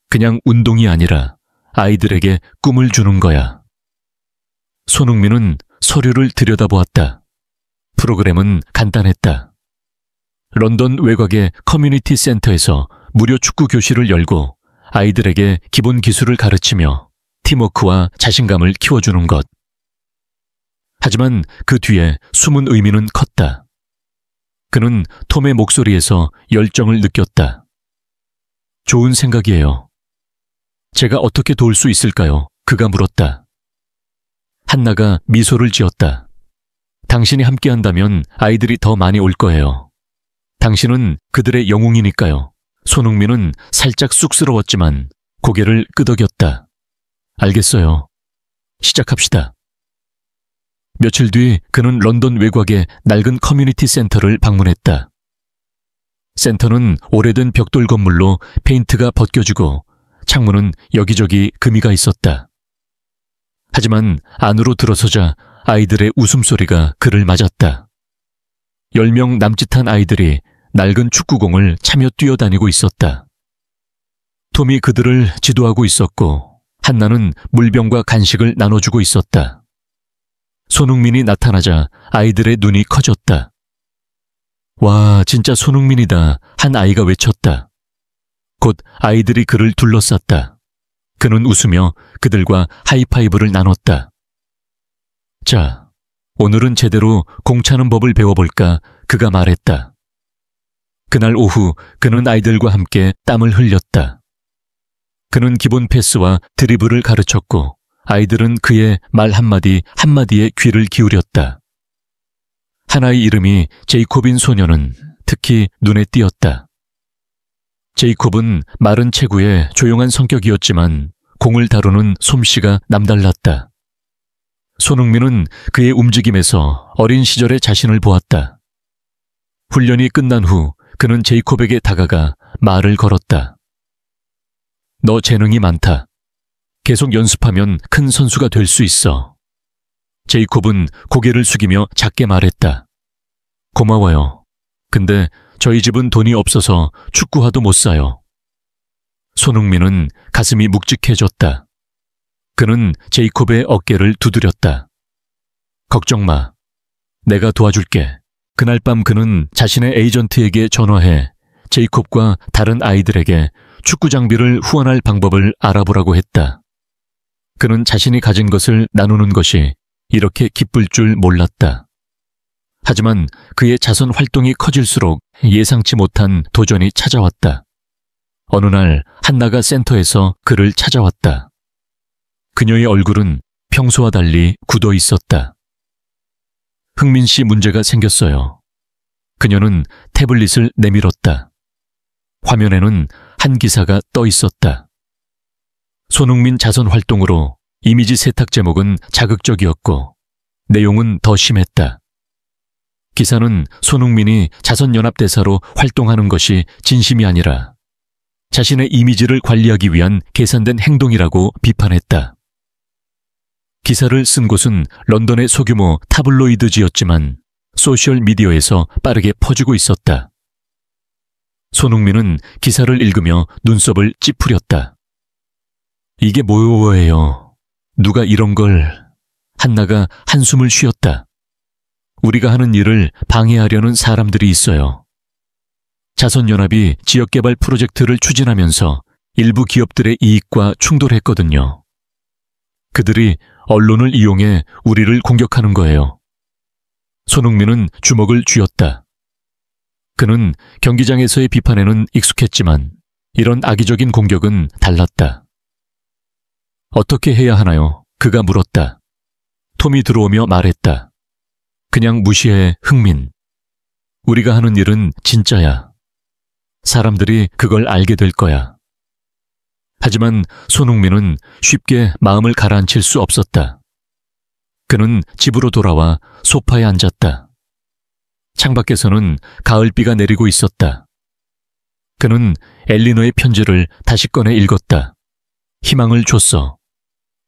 그냥 운동이 아니라 아이들에게 꿈을 주는 거야. 손흥민은 서류를 들여다보았다. 프로그램은 간단했다. 런던 외곽의 커뮤니티 센터에서 무료 축구 교실을 열고 아이들에게 기본 기술을 가르치며 팀워크와 자신감을 키워주는 것. 하지만 그 뒤에 숨은 의미는 컸다. 그는 톰의 목소리에서 열정을 느꼈다. 좋은 생각이에요. 제가 어떻게 도울 수 있을까요? 그가 물었다. 한나가 미소를 지었다. 당신이 함께한다면 아이들이 더 많이 올 거예요. 당신은 그들의 영웅이니까요. 손흥민은 살짝 쑥스러웠지만 고개를 끄덕였다. 알겠어요. 시작합시다. 며칠 뒤 그는 런던 외곽의 낡은 커뮤니티 센터를 방문했다. 센터는 오래된 벽돌 건물로 페인트가 벗겨지고 창문은 여기저기 금이가 있었다. 하지만 안으로 들어서자 아이들의 웃음소리가 그를 맞았다. 10명 남짓한 아이들이 낡은 축구공을 차며 뛰어다니고 있었다. 톰이 그들을 지도하고 있었고 한나는 물병과 간식을 나눠주고 있었다. 손흥민이 나타나자 아이들의 눈이 커졌다. 와, 진짜 손흥민이다. 한 아이가 외쳤다. 곧 아이들이 그를 둘러쌌다. 그는 웃으며 그들과 하이파이브를 나눴다. 자, 오늘은 제대로 공 차는 법을 배워볼까? 그가 말했다. 그날 오후 그는 아이들과 함께 땀을 흘렸다. 그는 기본 패스와 드리블을 가르쳤고 아이들은 그의 말 한마디 한마디에 귀를 기울였다. 하나의 이름이 제이콥인 소녀는 특히 눈에 띄었다. 제이콥은 마른 체구에 조용한 성격이었지만 공을 다루는 솜씨가 남달랐다. 손흥민은 그의 움직임에서 어린 시절의 자신을 보았다. 훈련이 끝난 후 그는 제이콥에게 다가가 말을 걸었다. 너 재능이 많다. 계속 연습하면 큰 선수가 될 수 있어. 제이콥은 고개를 숙이며 작게 말했다. 고마워요. 근데 저희 집은 돈이 없어서 축구화도 못 사요. 손흥민은 가슴이 묵직해졌다. 그는 제이콥의 어깨를 두드렸다. 걱정 마. 내가 도와줄게. 그날 밤 그는 자신의 에이전트에게 전화해 제이콥과 다른 아이들에게 축구 장비를 후원할 방법을 알아보라고 했다. 그는 자신이 가진 것을 나누는 것이 이렇게 기쁠 줄 몰랐다. 하지만 그의 자선 활동이 커질수록 예상치 못한 도전이 찾아왔다. 어느 날 한나가 센터에서 그를 찾아왔다. 그녀의 얼굴은 평소와 달리 굳어 있었다. 흥민 씨 문제가 생겼어요. 그녀는 태블릿을 내밀었다. 화면에는 한 기사가 떠 있었다. 손흥민 자선 활동으로 이미지 세탁 제목은 자극적이었고 내용은 더 심했다. 기사는 손흥민이 자선연합대사로 활동하는 것이 진심이 아니라 자신의 이미지를 관리하기 위한 계산된 행동이라고 비판했다. 기사를 쓴 곳은 런던의 소규모 타블로이드지였지만 소셜미디어에서 빠르게 퍼지고 있었다. 손흥민은 기사를 읽으며 눈썹을 찌푸렸다. 이게 뭐예요? 누가 이런 걸... 한나가 한숨을 쉬었다. 우리가 하는 일을 방해하려는 사람들이 있어요. 자선연합이 지역개발 프로젝트를 추진하면서 일부 기업들의 이익과 충돌했거든요. 그들이 언론을 이용해 우리를 공격하는 거예요. 손흥민은 주먹을 쥐었다. 그는 경기장에서의 비판에는 익숙했지만 이런 악의적인 공격은 달랐다. 어떻게 해야 하나요? 그가 물었다. 톰이 들어오며 말했다. 그냥 무시해, 흥민. 우리가 하는 일은 진짜야. 사람들이 그걸 알게 될 거야. 하지만 손흥민은 쉽게 마음을 가라앉힐 수 없었다. 그는 집으로 돌아와 소파에 앉았다. 창밖에서는 가을비가 내리고 있었다. 그는 엘리너의 편지를 다시 꺼내 읽었다. 희망을 줬어.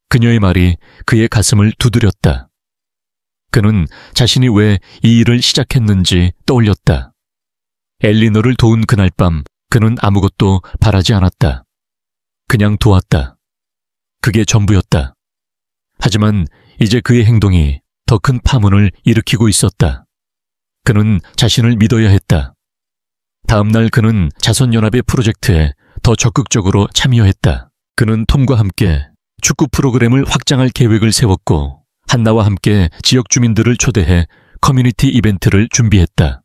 그녀의 말이 그의 가슴을 두드렸다. 그는 자신이 왜 이 일을 시작했는지 떠올렸다. 엘리너를 도운 그날 밤 그는 아무것도 바라지 않았다. 그냥 도왔다. 그게 전부였다. 하지만 이제 그의 행동이 더 큰 파문을 일으키고 있었다. 그는 자신을 믿어야 했다. 다음 날 그는 자선연합의 프로젝트에 더 적극적으로 참여했다. 그는 톰과 함께 축구 프로그램을 확장할 계획을 세웠고 한나와 함께 지역 주민들을 초대해 커뮤니티 이벤트를 준비했다.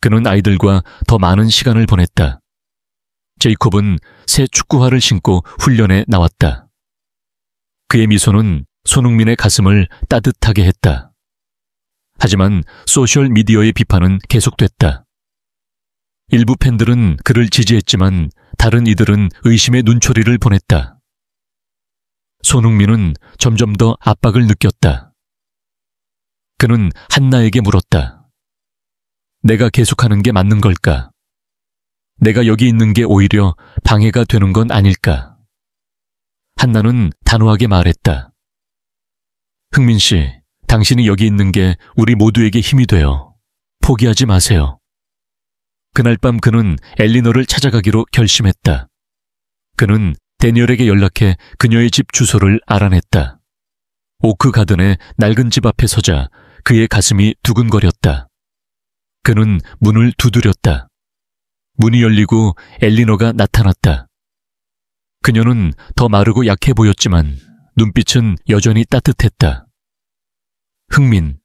그는 아이들과 더 많은 시간을 보냈다. 제이콥은 새 축구화를 신고 훈련에 나왔다. 그의 미소는 손흥민의 가슴을 따뜻하게 했다. 하지만 소셜미디어의 비판은 계속됐다. 일부 팬들은 그를 지지했지만 다른 이들은 의심의 눈초리를 보냈다. 손흥민은 점점 더 압박을 느꼈다. 그는 한나에게 물었다. 내가 계속하는 게 맞는 걸까? 내가 여기 있는 게 오히려 방해가 되는 건 아닐까? 한나는 단호하게 말했다. 흥민 씨, 당신이 여기 있는 게 우리 모두에게 힘이 돼요. 포기하지 마세요. 그날 밤 그는 엘리너를 찾아가기로 결심했다. 그는 데니얼에게 연락해 그녀의 집 주소를 알아냈다. 오크 가든의 낡은 집 앞에 서자 그의 가슴이 두근거렸다. 그는 문을 두드렸다. 문이 열리고 엘리너가 나타났다. 그녀는 더 마르고 약해 보였지만 눈빛은 여전히 따뜻했다. 흥민,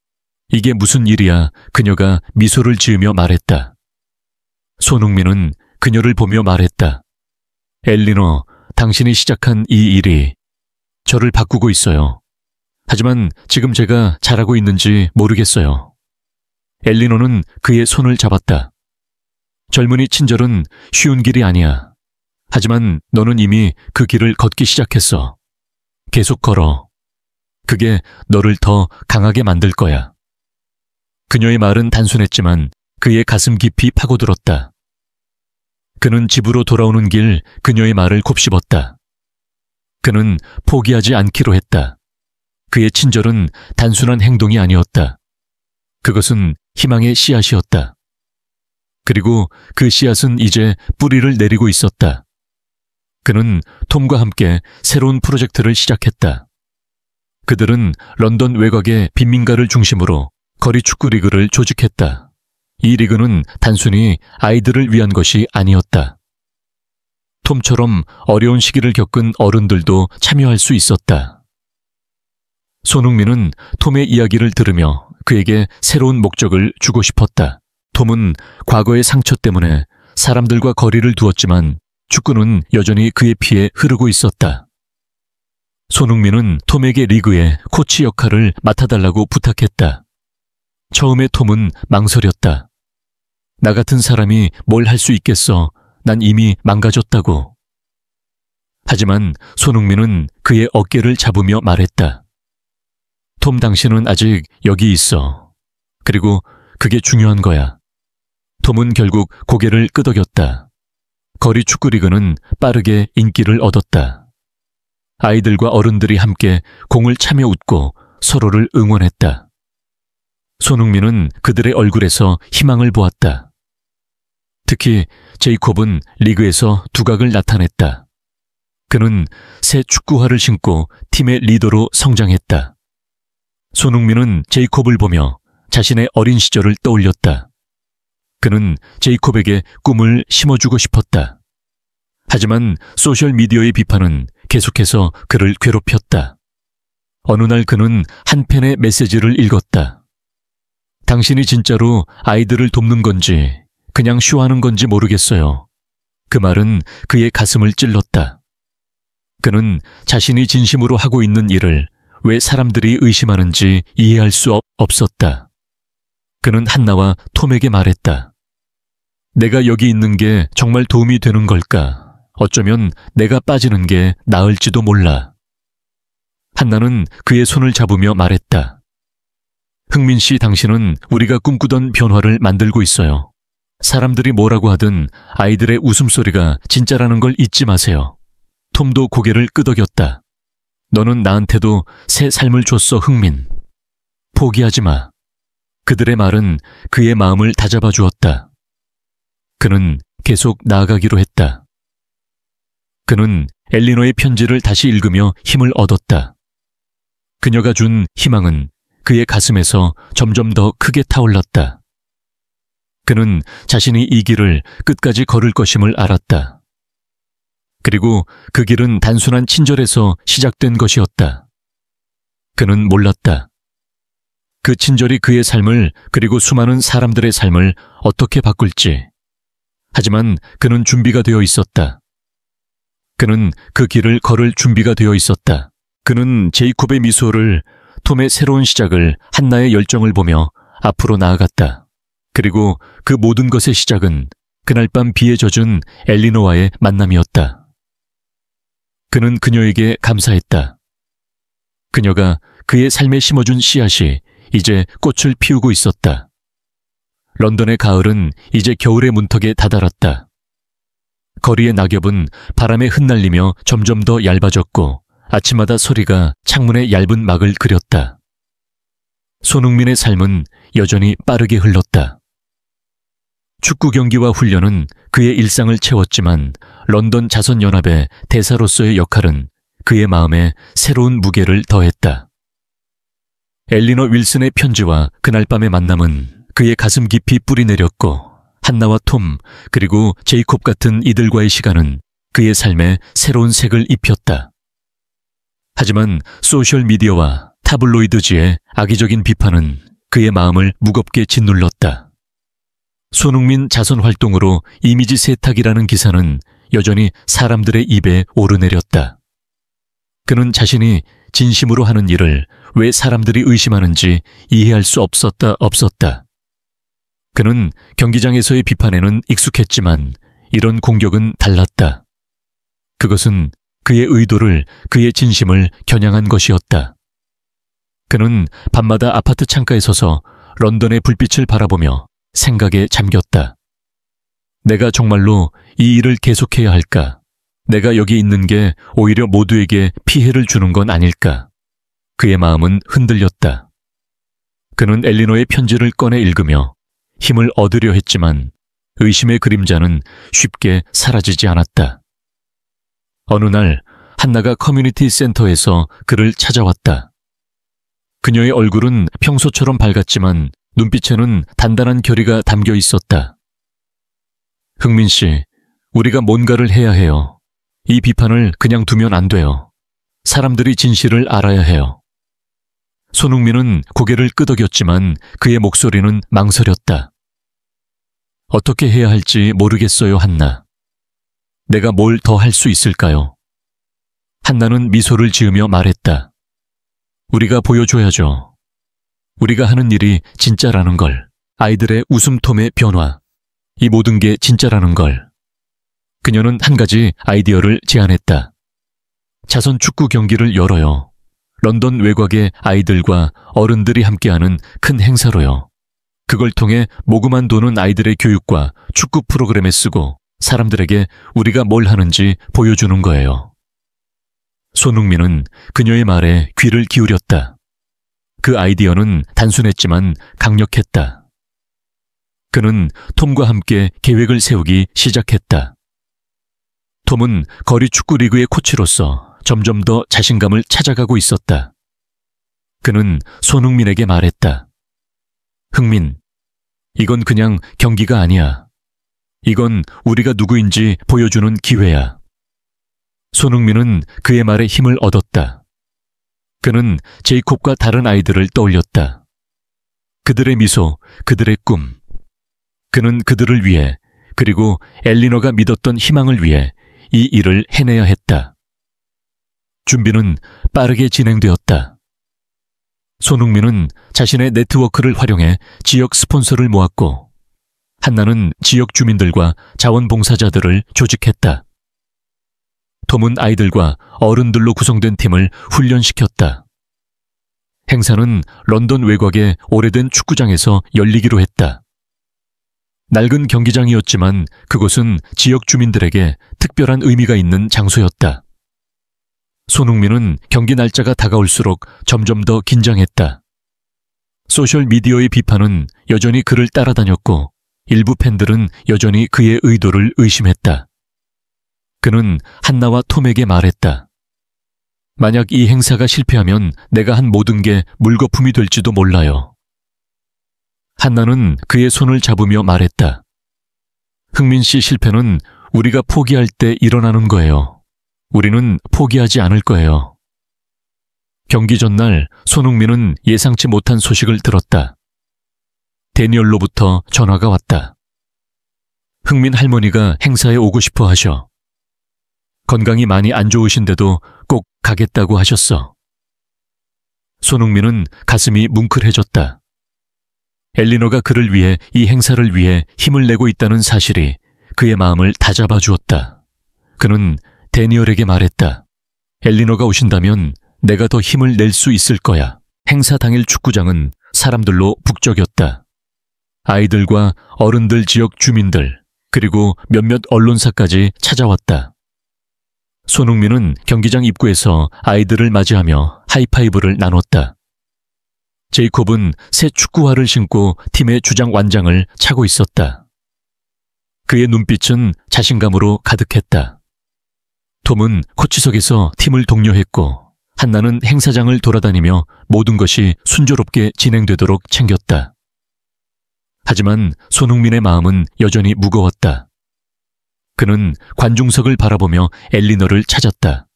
이게 무슨 일이야? 그녀가 미소를 지으며 말했다. 손흥민은 그녀를 보며 말했다. 엘리너, 당신이 시작한 이 일이 저를 바꾸고 있어요. 하지만 지금 제가 잘하고 있는지 모르겠어요. 엘리너는 그의 손을 잡았다. 젊은이 친절은 쉬운 길이 아니야. 하지만 너는 이미 그 길을 걷기 시작했어. 계속 걸어. 그게 너를 더 강하게 만들 거야. 그녀의 말은 단순했지만 그의 가슴 깊이 파고들었다. 그는 집으로 돌아오는 길 그녀의 말을 곱씹었다. 그는 포기하지 않기로 했다. 그의 친절은 단순한 행동이 아니었다. 그것은 희망의 씨앗이었다. 그리고 그 씨앗은 이제 뿌리를 내리고 있었다. 그는 톰과 함께 새로운 프로젝트를 시작했다. 그들은 런던 외곽의 빈민가를 중심으로 거리 축구 리그를 조직했다. 이 리그는 단순히 아이들을 위한 것이 아니었다. 톰처럼 어려운 시기를 겪은 어른들도 참여할 수 있었다. 손흥민은 톰의 이야기를 들으며 그에게 새로운 목적을 주고 싶었다. 톰은 과거의 상처 때문에 사람들과 거리를 두었지만 축구는 여전히 그의 피에 흐르고 있었다. 손흥민은 톰에게 리그의 코치 역할을 맡아달라고 부탁했다. 처음에 톰은 망설였다. 나 같은 사람이 뭘 할 수 있겠어. 난 이미 망가졌다고. 하지만 손흥민은 그의 어깨를 잡으며 말했다. 톰, 당신은 아직 여기 있어. 그리고 그게 중요한 거야. 톰은 결국 고개를 끄덕였다. 거리 축구 리그는 빠르게 인기를 얻었다. 아이들과 어른들이 함께 공을 차며 웃고 서로를 응원했다. 손흥민은 그들의 얼굴에서 희망을 보았다. 특히 제이콥은 리그에서 두각을 나타냈다. 그는 새 축구화를 신고 팀의 리더로 성장했다. 손흥민은 제이콥을 보며 자신의 어린 시절을 떠올렸다. 그는 제이콥에게 꿈을 심어주고 싶었다. 하지만 소셜미디어의 비판은 계속해서 그를 괴롭혔다. 어느 날 그는 한 편의 메시지를 읽었다. 당신이 진짜로 아이들을 돕는 건지 그냥 쇼하는 건지 모르겠어요. 그 말은 그의 가슴을 찔렀다. 그는 자신이 진심으로 하고 있는 일을 왜 사람들이 의심하는지 이해할 수 없었다. 그는 한나와 톰에게 말했다. 내가 여기 있는 게 정말 도움이 되는 걸까? 어쩌면 내가 빠지는 게 나을지도 몰라. 한나는 그의 손을 잡으며 말했다. 흥민 씨, 당신은 우리가 꿈꾸던 변화를 만들고 있어요. 사람들이 뭐라고 하든 아이들의 웃음소리가 진짜라는 걸 잊지 마세요. 톰도 고개를 끄덕였다. 너는 나한테도 새 삶을 줬어, 흥민. 포기하지 마. 그들의 말은 그의 마음을 다잡아 주었다. 그는 계속 나아가기로 했다. 그는 엘리노의 편지를 다시 읽으며 힘을 얻었다. 그녀가 준 희망은 그의 가슴에서 점점 더 크게 타올랐다. 그는 자신이 이 길을 끝까지 걸을 것임을 알았다. 그리고 그 길은 단순한 친절에서 시작된 것이었다. 그는 몰랐다. 그 친절이 그의 삶을, 그리고 수많은 사람들의 삶을 어떻게 바꿀지. 하지만 그는 준비가 되어 있었다. 그는 그 길을 걸을 준비가 되어 있었다. 그는 제이콥의 미소를, 톰의 새로운 시작을, 한나의 열정을 보며 앞으로 나아갔다. 그리고 그 모든 것의 시작은 그날 밤 비에 젖은 엘리노와의 만남이었다. 그는 그녀에게 감사했다. 그녀가 그의 삶에 심어준 씨앗이 이제 꽃을 피우고 있었다. 런던의 가을은 이제 겨울의 문턱에 다다랐다. 거리의 낙엽은 바람에 흩날리며 점점 더 얇아졌고 아침마다 소리가 창문의 얇은 막을 그렸다. 손흥민의 삶은 여전히 빠르게 흘렀다. 축구 경기와 훈련은 그의 일상을 채웠지만 런던 자선연합의 대사로서의 역할은 그의 마음에 새로운 무게를 더했다. 엘리너 윌슨의 편지와 그날 밤의 만남은 그의 가슴 깊이 뿌리내렸고 한나와 톰 그리고 제이콥 같은 이들과의 시간은 그의 삶에 새로운 색을 입혔다. 하지만 소셜미디어와 타블로이드지의 악의적인 비판은 그의 마음을 무겁게 짓눌렀다. 손흥민 자선 활동으로 이미지 세탁이라는 기사는 여전히 사람들의 입에 오르내렸다. 그는 자신이 진심으로 하는 일을 왜 사람들이 의심하는지 이해할 수 없었다. 그는 경기장에서의 비판에는 익숙했지만 이런 공격은 달랐다. 그것은 그의 의도를, 그의 진심을 겨냥한 것이었다. 그는 밤마다 아파트 창가에 서서 런던의 불빛을 바라보며 생각에 잠겼다. 내가 정말로 이 일을 계속해야 할까? 내가 여기 있는 게 오히려 모두에게 피해를 주는 건 아닐까? 그의 마음은 흔들렸다. 그는 엘리노의 편지를 꺼내 읽으며 힘을 얻으려 했지만 의심의 그림자는 쉽게 사라지지 않았다. 어느 날 한나가 커뮤니티 센터에서 그를 찾아왔다. 그녀의 얼굴은 평소처럼 밝았지만 눈빛에는 단단한 결의가 담겨 있었다. 흥민 씨, 우리가 뭔가를 해야 해요. 이 비판을 그냥 두면 안 돼요. 사람들이 진실을 알아야 해요. 손흥민은 고개를 끄덕였지만 그의 목소리는 망설였다. 어떻게 해야 할지 모르겠어요, 한나. 내가 뭘 더 할 수 있을까요? 한나는 미소를 지으며 말했다. 우리가 보여줘야죠. 우리가 하는 일이 진짜라는 걸, 아이들의 웃음톰의 변화, 이 모든 게 진짜라는 걸. 그녀는 한 가지 아이디어를 제안했다. 자선 축구 경기를 열어요. 런던 외곽의 아이들과 어른들이 함께하는 큰 행사로요. 그걸 통해 모금한 돈은 아이들의 교육과 축구 프로그램에 쓰고 사람들에게 우리가 뭘 하는지 보여주는 거예요. 손흥민은 그녀의 말에 귀를 기울였다. 그 아이디어는 단순했지만 강력했다. 그는 톰과 함께 계획을 세우기 시작했다. 톰은 거리 축구 리그의 코치로서 점점 더 자신감을 찾아가고 있었다. 그는 손흥민에게 말했다. 흥민, 이건 그냥 경기가 아니야. 이건 우리가 누구인지 보여주는 기회야. 손흥민은 그의 말에 힘을 얻었다. 그는 제이콥과 다른 아이들을 떠올렸다. 그들의 미소, 그들의 꿈. 그는 그들을 위해, 그리고 엘리너가 믿었던 희망을 위해 이 일을 해내야 했다. 준비는 빠르게 진행되었다. 손흥민은 자신의 네트워크를 활용해 지역 스폰서를 모았고, 한나는 지역 주민들과 자원봉사자들을 조직했다. 톰은 아이들과 어른들로 구성된 팀을 훈련시켰다. 행사는 런던 외곽의 오래된 축구장에서 열리기로 했다. 낡은 경기장이었지만 그곳은 지역 주민들에게 특별한 의미가 있는 장소였다. 손흥민은 경기 날짜가 다가올수록 점점 더 긴장했다. 소셜미디어의 비판은 여전히 그를 따라다녔고 일부 팬들은 여전히 그의 의도를 의심했다. 그는 한나와 톰에게 말했다. 만약 이 행사가 실패하면 내가 한 모든 게 물거품이 될지도 몰라요. 한나는 그의 손을 잡으며 말했다. 흥민 씨 실패는 우리가 포기할 때 일어나는 거예요. 우리는 포기하지 않을 거예요. 경기 전날 손흥민은 예상치 못한 소식을 들었다. 데니얼로부터 전화가 왔다. 흥민 할머니가 행사에 오고 싶어 하셔. 건강이 많이 안 좋으신데도 꼭 가겠다고 하셨어. 손흥민은 가슴이 뭉클해졌다. 엘리너가 그를 위해 이 행사를 위해 힘을 내고 있다는 사실이 그의 마음을 다잡아 주었다. 그는 데니얼에게 말했다. 엘리너가 오신다면 내가 더 힘을 낼 수 있을 거야. 행사 당일 축구장은 사람들로 북적였다. 아이들과 어른들, 지역 주민들, 그리고 몇몇 언론사까지 찾아왔다. 손흥민은 경기장 입구에서 아이들을 맞이하며 하이파이브를 나눴다. 제이콥은 새 축구화를 신고 팀의 주장 완장을 차고 있었다. 그의 눈빛은 자신감으로 가득했다. 톰은 코치석에서 팀을 독려했고 한나는 행사장을 돌아다니며 모든 것이 순조롭게 진행되도록 챙겼다. 하지만 손흥민의 마음은 여전히 무거웠다. 그는 관중석을 바라보며 엘리너를 찾았다.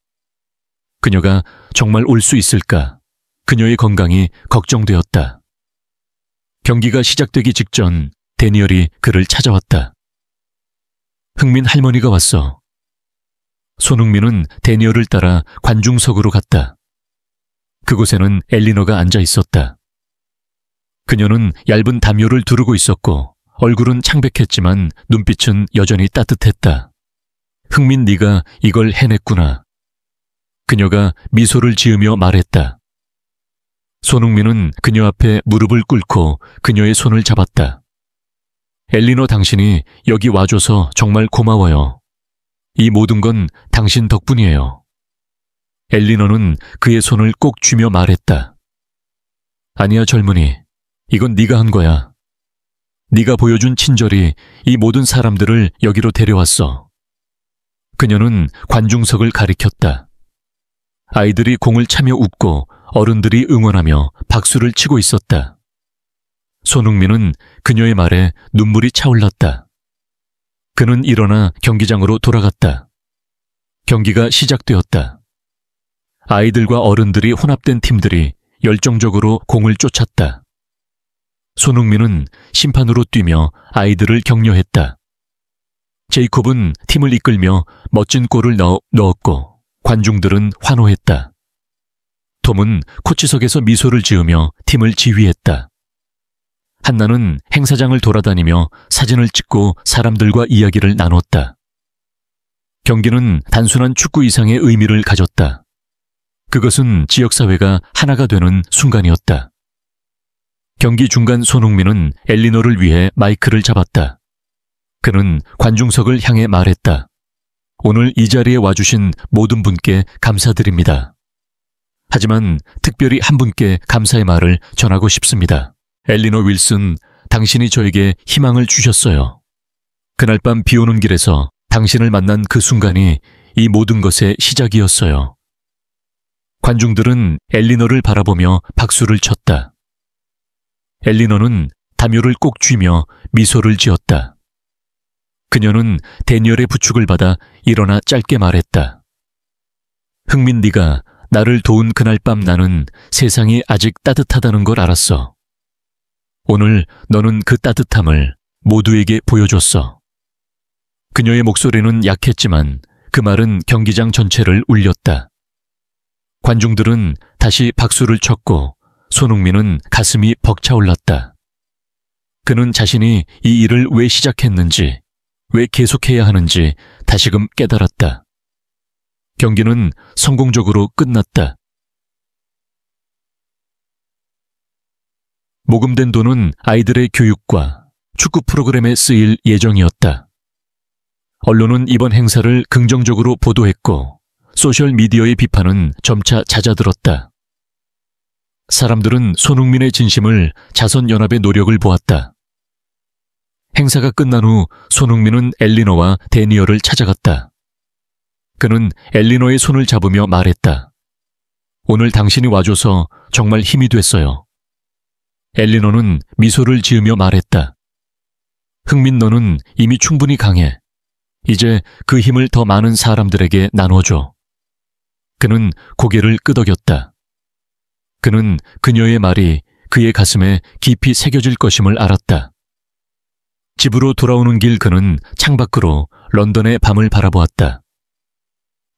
그녀가 정말 올 수 있을까? 그녀의 건강이 걱정되었다. 경기가 시작되기 직전 데니얼이 그를 찾아왔다. 흥민 할머니가 왔어. 손흥민은 데니얼을 따라 관중석으로 갔다. 그곳에는 엘리너가 앉아 있었다. 그녀는 얇은 담요를 두르고 있었고 얼굴은 창백했지만 눈빛은 여전히 따뜻했다. 흥민, 네가 이걸 해냈구나. 그녀가 미소를 지으며 말했다. 손흥민은 그녀 앞에 무릎을 꿇고 그녀의 손을 잡았다. 엘리너, 당신이 여기 와줘서 정말 고마워요. 이 모든 건 당신 덕분이에요. 엘리너는 그의 손을 꼭 쥐며 말했다. 아니야, 젊은이. 이건 네가 한 거야. 네가 보여준 친절이 이 모든 사람들을 여기로 데려왔어. 그녀는 관중석을 가리켰다. 아이들이 공을 차며 웃고 어른들이 응원하며 박수를 치고 있었다. 손흥민은 그녀의 말에 눈물이 차올랐다. 그는 일어나 경기장으로 돌아갔다. 경기가 시작되었다. 아이들과 어른들이 혼합된 팀들이 열정적으로 공을 쫓았다. 손흥민은 심판으로 뛰며 아이들을 격려했다. 제이콥은 팀을 이끌며 멋진 골을 넣었고 관중들은 환호했다. 톰은 코치석에서 미소를 지으며 팀을 지휘했다. 한나는 행사장을 돌아다니며 사진을 찍고 사람들과 이야기를 나눴다. 경기는 단순한 축구 이상의 의미를 가졌다. 그것은 지역사회가 하나가 되는 순간이었다. 경기 중간 손흥민은 엘리너를 위해 마이크를 잡았다. 그는 관중석을 향해 말했다. 오늘 이 자리에 와주신 모든 분께 감사드립니다. 하지만 특별히 한 분께 감사의 말을 전하고 싶습니다. 엘리너 윌슨, 당신이 저에게 희망을 주셨어요. 그날 밤 비 오는 길에서 당신을 만난 그 순간이 이 모든 것의 시작이었어요. 관중들은 엘리너를 바라보며 박수를 쳤다. 엘리너는 담요를 꼭 쥐며 미소를 지었다. 그녀는 데니얼의 부축을 받아 일어나 짧게 말했다. 흥민, 네가 나를 도운 그날 밤 나는 세상이 아직 따뜻하다는 걸 알았어. 오늘 너는 그 따뜻함을 모두에게 보여줬어. 그녀의 목소리는 약했지만 그 말은 경기장 전체를 울렸다. 관중들은 다시 박수를 쳤고 손흥민은 가슴이 벅차올랐다. 그는 자신이 이 일을 왜 시작했는지, 왜 계속해야 하는지 다시금 깨달았다. 경기는 성공적으로 끝났다. 모금된 돈은 아이들의 교육과 축구 프로그램에 쓰일 예정이었다. 언론은 이번 행사를 긍정적으로 보도했고 소셜미디어의 비판은 점차 잦아들었다. 사람들은 손흥민의 진심을 자선연합의 노력을 보았다. 행사가 끝난 후 손흥민은 엘리너와 데니얼을 찾아갔다. 그는 엘리너의 손을 잡으며 말했다. 오늘 당신이 와줘서 정말 힘이 됐어요. 엘리너는 미소를 지으며 말했다. 흥민, 너는 이미 충분히 강해. 이제 그 힘을 더 많은 사람들에게 나눠줘. 그는 고개를 끄덕였다. 그는 그녀의 말이 그의 가슴에 깊이 새겨질 것임을 알았다. 집으로 돌아오는 길 그는 창밖으로 런던의 밤을 바라보았다.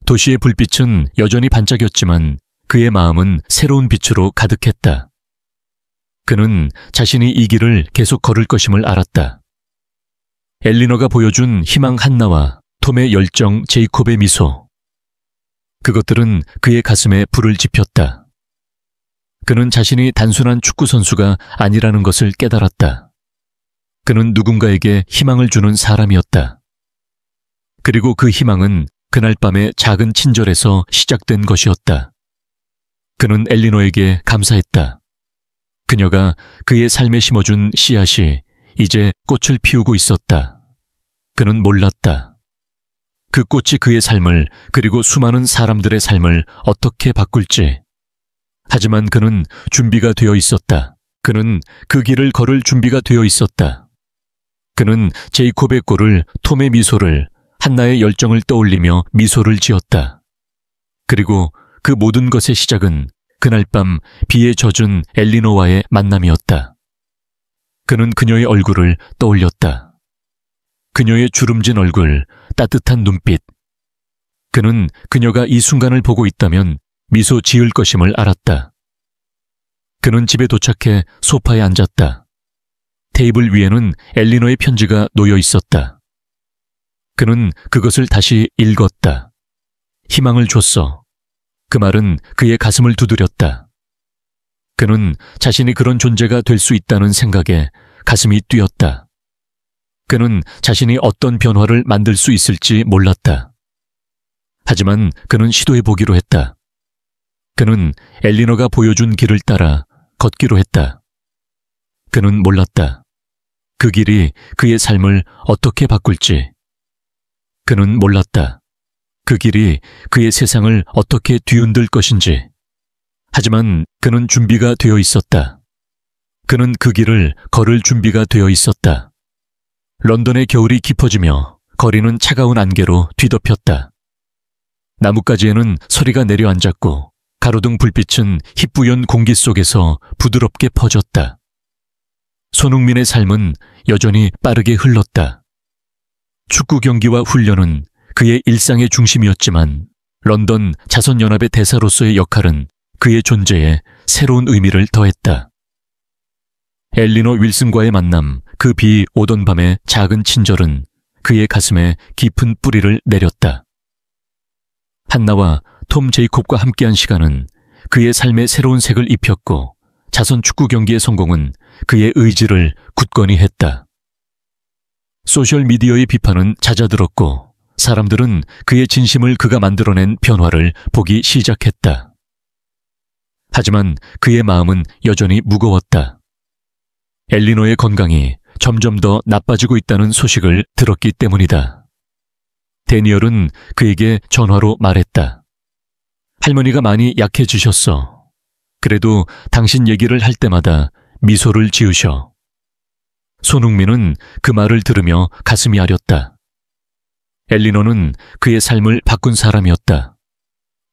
도시의 불빛은 여전히 반짝였지만 그의 마음은 새로운 빛으로 가득했다. 그는 자신이 이 길을 계속 걸을 것임을 알았다. 엘리너가 보여준 희망 한나와 톰의 열정 제이콥의 미소. 그것들은 그의 가슴에 불을 지폈다. 그는 자신이 단순한 축구 선수가 아니라는 것을 깨달았다. 그는 누군가에게 희망을 주는 사람이었다. 그리고 그 희망은 그날 밤의 작은 친절에서 시작된 것이었다. 그는 엘리너에게 감사했다. 그녀가 그의 삶에 심어준 씨앗이 이제 꽃을 피우고 있었다. 그는 몰랐다. 그 꽃이 그의 삶을 그리고 수많은 사람들의 삶을 어떻게 바꿀지. 하지만 그는 준비가 되어 있었다. 그는 그 길을 걸을 준비가 되어 있었다. 그는 제이콥의 꼴을, 톰의 미소를, 한나의 열정을 떠올리며 미소를 지었다. 그리고 그 모든 것의 시작은 그날 밤 비에 젖은 엘리너와의 만남이었다. 그는 그녀의 얼굴을 떠올렸다. 그녀의 주름진 얼굴, 따뜻한 눈빛. 그는 그녀가 이 순간을 보고 있다면 미소 지을 것임을 알았다. 그는 집에 도착해 소파에 앉았다. 테이블 위에는 엘리너의 편지가 놓여 있었다. 그는 그것을 다시 읽었다. 희망을 줬어. 그 말은 그의 가슴을 두드렸다. 그는 자신이 그런 존재가 될 수 있다는 생각에 가슴이 뛰었다. 그는 자신이 어떤 변화를 만들 수 있을지 몰랐다. 하지만 그는 시도해 보기로 했다. 그는 엘리너가 보여준 길을 따라 걷기로 했다. 그는 몰랐다. 그 길이 그의 삶을 어떻게 바꿀지. 그는 몰랐다. 그 길이 그의 세상을 어떻게 뒤흔들 것인지. 하지만 그는 준비가 되어 있었다. 그는 그 길을 걸을 준비가 되어 있었다. 런던의 겨울이 깊어지며 거리는 차가운 안개로 뒤덮였다. 나뭇가지에는 서리가 내려앉았고 가로등 불빛은 희뿌연 공기 속에서 부드럽게 퍼졌다. 손흥민의 삶은 여전히 빠르게 흘렀다. 축구 경기와 훈련은 그의 일상의 중심이었지만 런던 자선연합의 대사로서의 역할은 그의 존재에 새로운 의미를 더했다. 엘리너 윌슨과의 만남, 그 비 오던 밤의 작은 친절은 그의 가슴에 깊은 뿌리를 내렸다. 한나와 톰 제이콥과 함께한 시간은 그의 삶에 새로운 색을 입혔고 자선 축구 경기의 성공은 그의 의지를 굳건히 했다. 소셜미디어의 비판은 잦아들었고 사람들은 그의 진심을 그가 만들어낸 변화를 보기 시작했다. 하지만 그의 마음은 여전히 무거웠다. 엘리너의 건강이 점점 더 나빠지고 있다는 소식을 들었기 때문이다. 데니얼은 그에게 전화로 말했다. 할머니가 많이 약해지셨어. 그래도 당신 얘기를 할 때마다 미소를 지으셔. 손흥민은 그 말을 들으며 가슴이 아렸다. 엘리너는 그의 삶을 바꾼 사람이었다.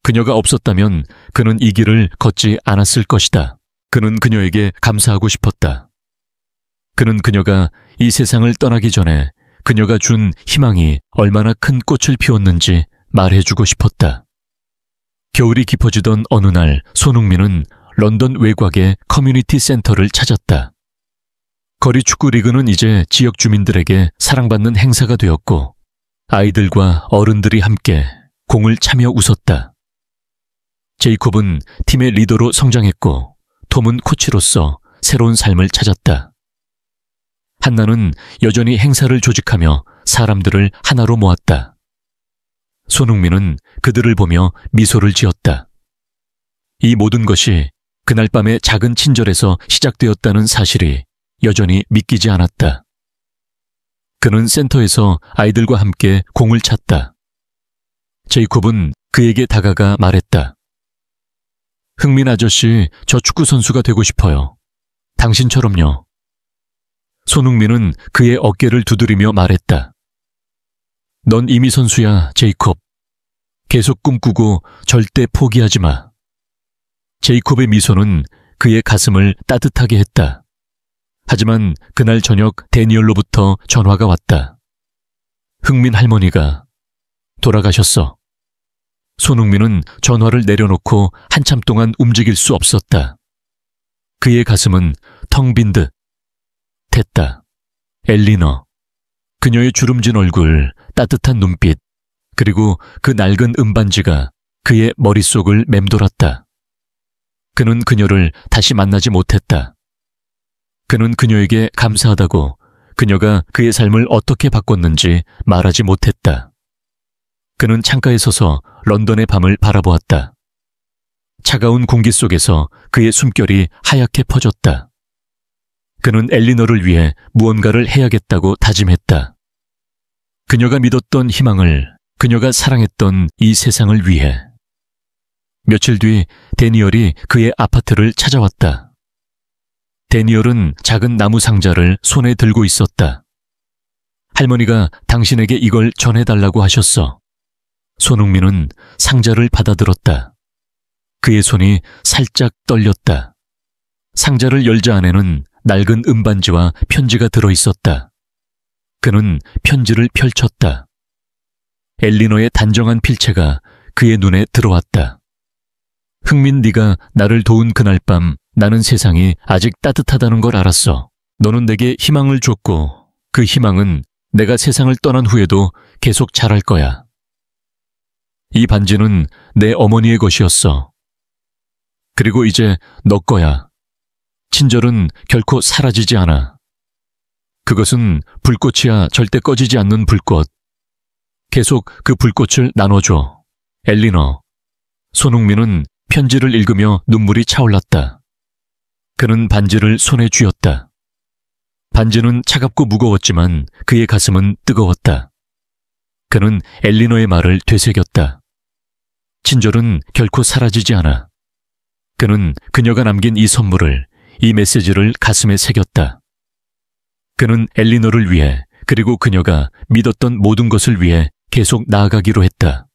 그녀가 없었다면 그는 이 길을 걷지 않았을 것이다. 그는 그녀에게 감사하고 싶었다. 그는 그녀가 이 세상을 떠나기 전에 그녀가 준 희망이 얼마나 큰 꽃을 피웠는지 말해주고 싶었다. 겨울이 깊어지던 어느 날 손흥민은 런던 외곽의 커뮤니티 센터를 찾았다. 거리 축구 리그는 이제 지역 주민들에게 사랑받는 행사가 되었고 아이들과 어른들이 함께 공을 차며 웃었다. 제이콥은 팀의 리더로 성장했고 톰은 코치로서 새로운 삶을 찾았다. 한나는 여전히 행사를 조직하며 사람들을 하나로 모았다. 손흥민은 그들을 보며 미소를 지었다. 이 모든 것이 그날 밤의 작은 친절에서 시작되었다는 사실이 여전히 믿기지 않았다. 그는 센터에서 아이들과 함께 공을 찼다. 제이콥은 그에게 다가가 말했다. 흥민 아저씨, 저 축구 선수가 되고 싶어요. 당신처럼요. 손흥민은 그의 어깨를 두드리며 말했다. 넌 이미 선수야, 제이콥. 계속 꿈꾸고 절대 포기하지 마. 제이콥의 미소는 그의 가슴을 따뜻하게 했다. 하지만 그날 저녁 데니얼로부터 전화가 왔다. 흥민 할머니가 돌아가셨어. 손흥민은 전화를 내려놓고 한참 동안 움직일 수 없었다. 그의 가슴은 텅 빈 듯 했다. 엘리너. 그녀의 주름진 얼굴, 따뜻한 눈빛, 그리고 그 낡은 음반지가 그의 머릿속을 맴돌았다. 그는 그녀를 다시 만나지 못했다. 그는 그녀에게 감사하다고, 그녀가 그의 삶을 어떻게 바꿨는지 말하지 못했다. 그는 창가에 서서 런던의 밤을 바라보았다. 차가운 공기 속에서 그의 숨결이 하얗게 퍼졌다. 그는 엘리너를 위해 무언가를 해야겠다고 다짐했다. 그녀가 믿었던 희망을, 그녀가 사랑했던 이 세상을 위해. 며칠 뒤 데니얼이 그의 아파트를 찾아왔다. 데니얼은 작은 나무 상자를 손에 들고 있었다. 할머니가 당신에게 이걸 전해달라고 하셨어. 손흥민은 상자를 받아들었다. 그의 손이 살짝 떨렸다. 상자를 열자 안에는 낡은 음반지와 편지가 들어있었다. 그는 편지를 펼쳤다. 엘리너의 단정한 필체가 그의 눈에 들어왔다. 흥민, 네가 나를 도운 그날 밤 나는 세상이 아직 따뜻하다는 걸 알았어. 너는 내게 희망을 줬고 그 희망은 내가 세상을 떠난 후에도 계속 자랄 거야. 이 반지는 내 어머니의 것이었어. 그리고 이제 너 거야. 친절은 결코 사라지지 않아. 그것은 불꽃이야. 절대 꺼지지 않는 불꽃. 계속 그 불꽃을 나눠줘. 엘리너. 손흥민은 편지를 읽으며 눈물이 차올랐다. 그는 반지를 손에 쥐었다. 반지는 차갑고 무거웠지만 그의 가슴은 뜨거웠다. 그는 엘리너의 말을 되새겼다. 친절은 결코 사라지지 않아. 그는 그녀가 남긴 이 선물을, 이 메시지를 가슴에 새겼다. 그는 엘리너를 위해, 그리고 그녀가 믿었던 모든 것을 위해 계속 나아가기로 했다.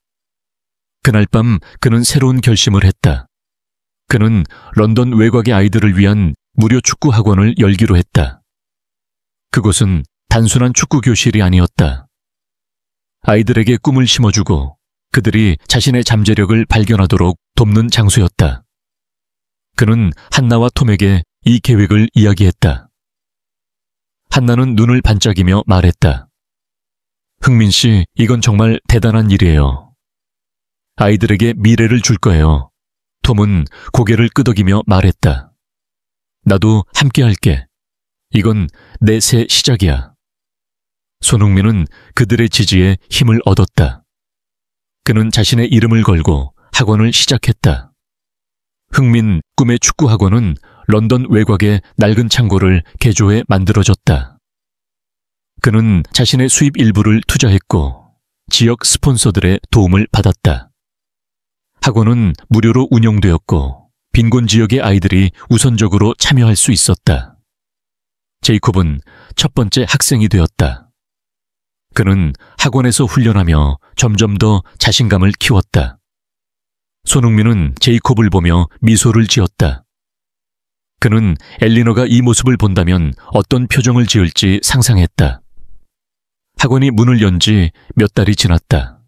그날 밤 그는 새로운 결심을 했다. 그는 런던 외곽의 아이들을 위한 무료 축구 학원을 열기로 했다. 그곳은 단순한 축구 교실이 아니었다. 아이들에게 꿈을 심어주고 그들이 자신의 잠재력을 발견하도록 돕는 장소였다. 그는 한나와 톰에게 이 계획을 이야기했다. 한나는 눈을 반짝이며 말했다. 흥민 씨, 이건 정말 대단한 일이에요. 아이들에게 미래를 줄 거예요. 톰은 고개를 끄덕이며 말했다. 나도 함께 할게. 이건 내 새 시작이야. 손흥민은 그들의 지지에 힘을 얻었다. 그는 자신의 이름을 걸고 학원을 시작했다. 흥민 꿈의 축구 학원은 런던 외곽의 낡은 창고를 개조해 만들어졌다. 그는 자신의 수입 일부를 투자했고 지역 스폰서들의 도움을 받았다. 학원은 무료로 운영되었고 빈곤 지역의 아이들이 우선적으로 참여할 수 있었다. 제이콥은 첫 번째 학생이 되었다. 그는 학원에서 훈련하며 점점 더 자신감을 키웠다. 손흥민은 제이콥을 보며 미소를 지었다. 그는 엘리너가 이 모습을 본다면 어떤 표정을 지을지 상상했다. 학원이 문을 연 지 몇 달이 지났다.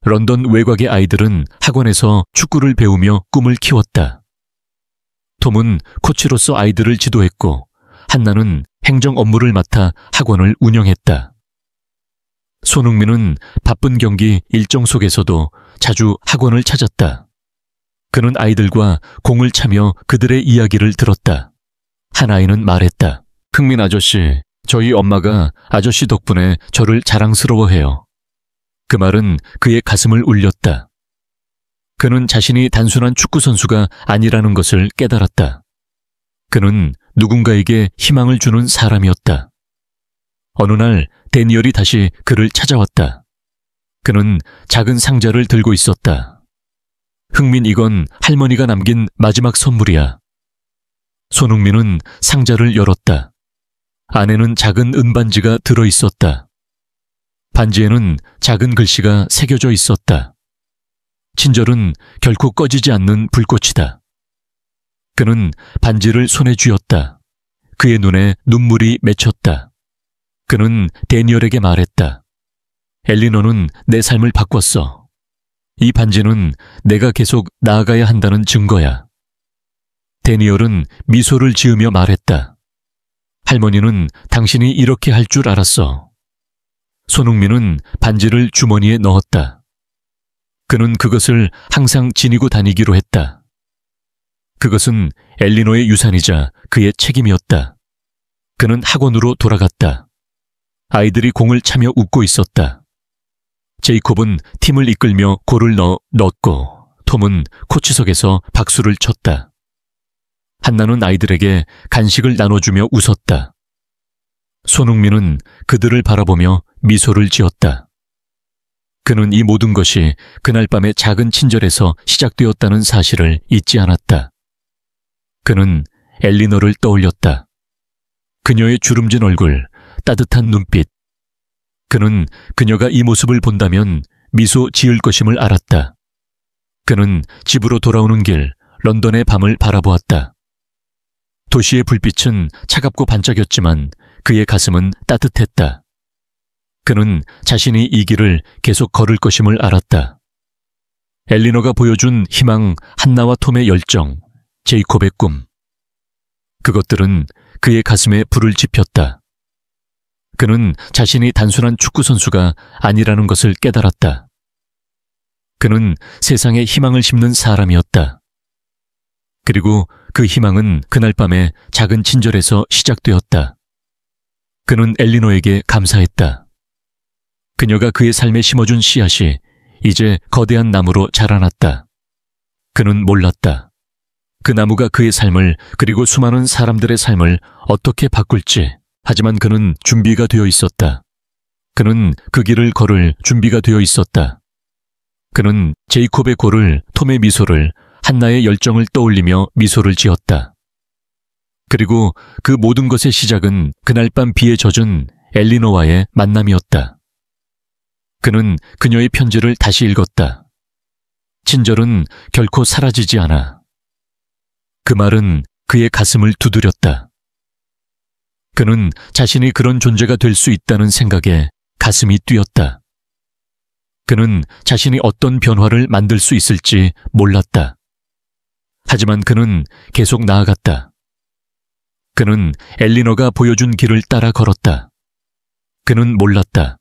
런던 외곽의 아이들은 학원에서 축구를 배우며 꿈을 키웠다. 톰은 코치로서 아이들을 지도했고 한나는 행정 업무를 맡아 학원을 운영했다. 손흥민은 바쁜 경기 일정 속에서도 자주 학원을 찾았다. 그는 아이들과 공을 차며 그들의 이야기를 들었다. 한 아이는 말했다. 흥민 아저씨, 저희 엄마가 아저씨 덕분에 저를 자랑스러워해요. 그 말은 그의 가슴을 울렸다. 그는 자신이 단순한 축구 선수가 아니라는 것을 깨달았다. 그는 누군가에게 희망을 주는 사람이었다. 어느 날 데니얼이 다시 그를 찾아왔다. 그는 작은 상자를 들고 있었다. 흥민, 이건 할머니가 남긴 마지막 선물이야. 손흥민은 상자를 열었다. 안에는 작은 은반지가 들어있었다. 반지에는 작은 글씨가 새겨져 있었다. 친절은 결코 꺼지지 않는 불꽃이다. 그는 반지를 손에 쥐었다. 그의 눈에 눈물이 맺혔다. 그는 데니얼에게 말했다. 엘리너는 내 삶을 바꿨어. 이 반지는 내가 계속 나아가야 한다는 증거야. 데니얼은 미소를 지으며 말했다. 할머니는 당신이 이렇게 할 줄 알았어. 손흥민은 반지를 주머니에 넣었다. 그는 그것을 항상 지니고 다니기로 했다. 그것은 엘리노의 유산이자 그의 책임이었다. 그는 학원으로 돌아갔다. 아이들이 공을 차며 웃고 있었다. 제이콥은 팀을 이끌며 골을 넣었고 톰은 코치석에서 박수를 쳤다. 한나는 아이들에게 간식을 나눠주며 웃었다. 손흥민은 그들을 바라보며 미소를 지었다. 그는 이 모든 것이 그날 밤의 작은 친절에서 시작되었다는 사실을 잊지 않았다. 그는 엘리너를 떠올렸다. 그녀의 주름진 얼굴, 따뜻한 눈빛. 그는 그녀가 이 모습을 본다면 미소 지을 것임을 알았다. 그는 집으로 돌아오는 길, 런던의 밤을 바라보았다. 도시의 불빛은 차갑고 반짝였지만 그의 가슴은 따뜻했다. 그는 자신이 이 길을 계속 걸을 것임을 알았다. 엘리너가 보여준 희망, 한나와 톰의 열정, 제이콥의 꿈. 그것들은 그의 가슴에 불을 지폈다. 그는 자신이 단순한 축구 선수가 아니라는 것을 깨달았다. 그는 세상에 희망을 심는 사람이었다. 그리고 그 희망은 그날 밤의 작은 친절에서 시작되었다. 그는 엘리노에게 감사했다. 그녀가 그의 삶에 심어준 씨앗이 이제 거대한 나무로 자라났다. 그는 몰랐다. 그 나무가 그의 삶을 그리고 수많은 사람들의 삶을 어떻게 바꿀지. 하지만 그는 준비가 되어 있었다. 그는 그 길을 걸을 준비가 되어 있었다. 그는 제이콥의 골을, 톰의 미소를, 한나의 열정을 떠올리며 미소를 지었다. 그리고 그 모든 것의 시작은 그날 밤 비에 젖은 엘리너와의 만남이었다. 그는 그녀의 편지를 다시 읽었다. 친절은 결코 사라지지 않아. 그 말은 그의 가슴을 두드렸다. 그는 자신이 그런 존재가 될 수 있다는 생각에 가슴이 뛰었다. 그는 자신이 어떤 변화를 만들 수 있을지 몰랐다. 하지만 그는 계속 나아갔다. 그는 엘리너가 보여준 길을 따라 걸었다. 그는 몰랐다.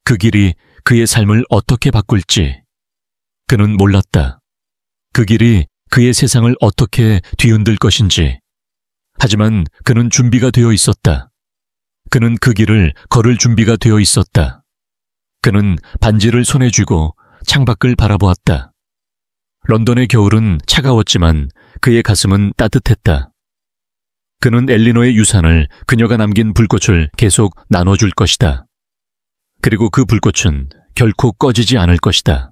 그 길이 그의 삶을 어떻게 바꿀지. 그는 몰랐다. 그 길이 그의 세상을 어떻게 뒤흔들 것인지. 하지만 그는 준비가 되어 있었다. 그는 그 길을 걸을 준비가 되어 있었다. 그는 반지를 손에 쥐고 창밖을 바라보았다. 런던의 겨울은 차가웠지만 그의 가슴은 따뜻했다. 그는 엘리너의 유산을, 그녀가 남긴 불꽃을 계속 나눠줄 것이다. 그리고 그 불꽃은 결코 꺼지지 않을 것이다.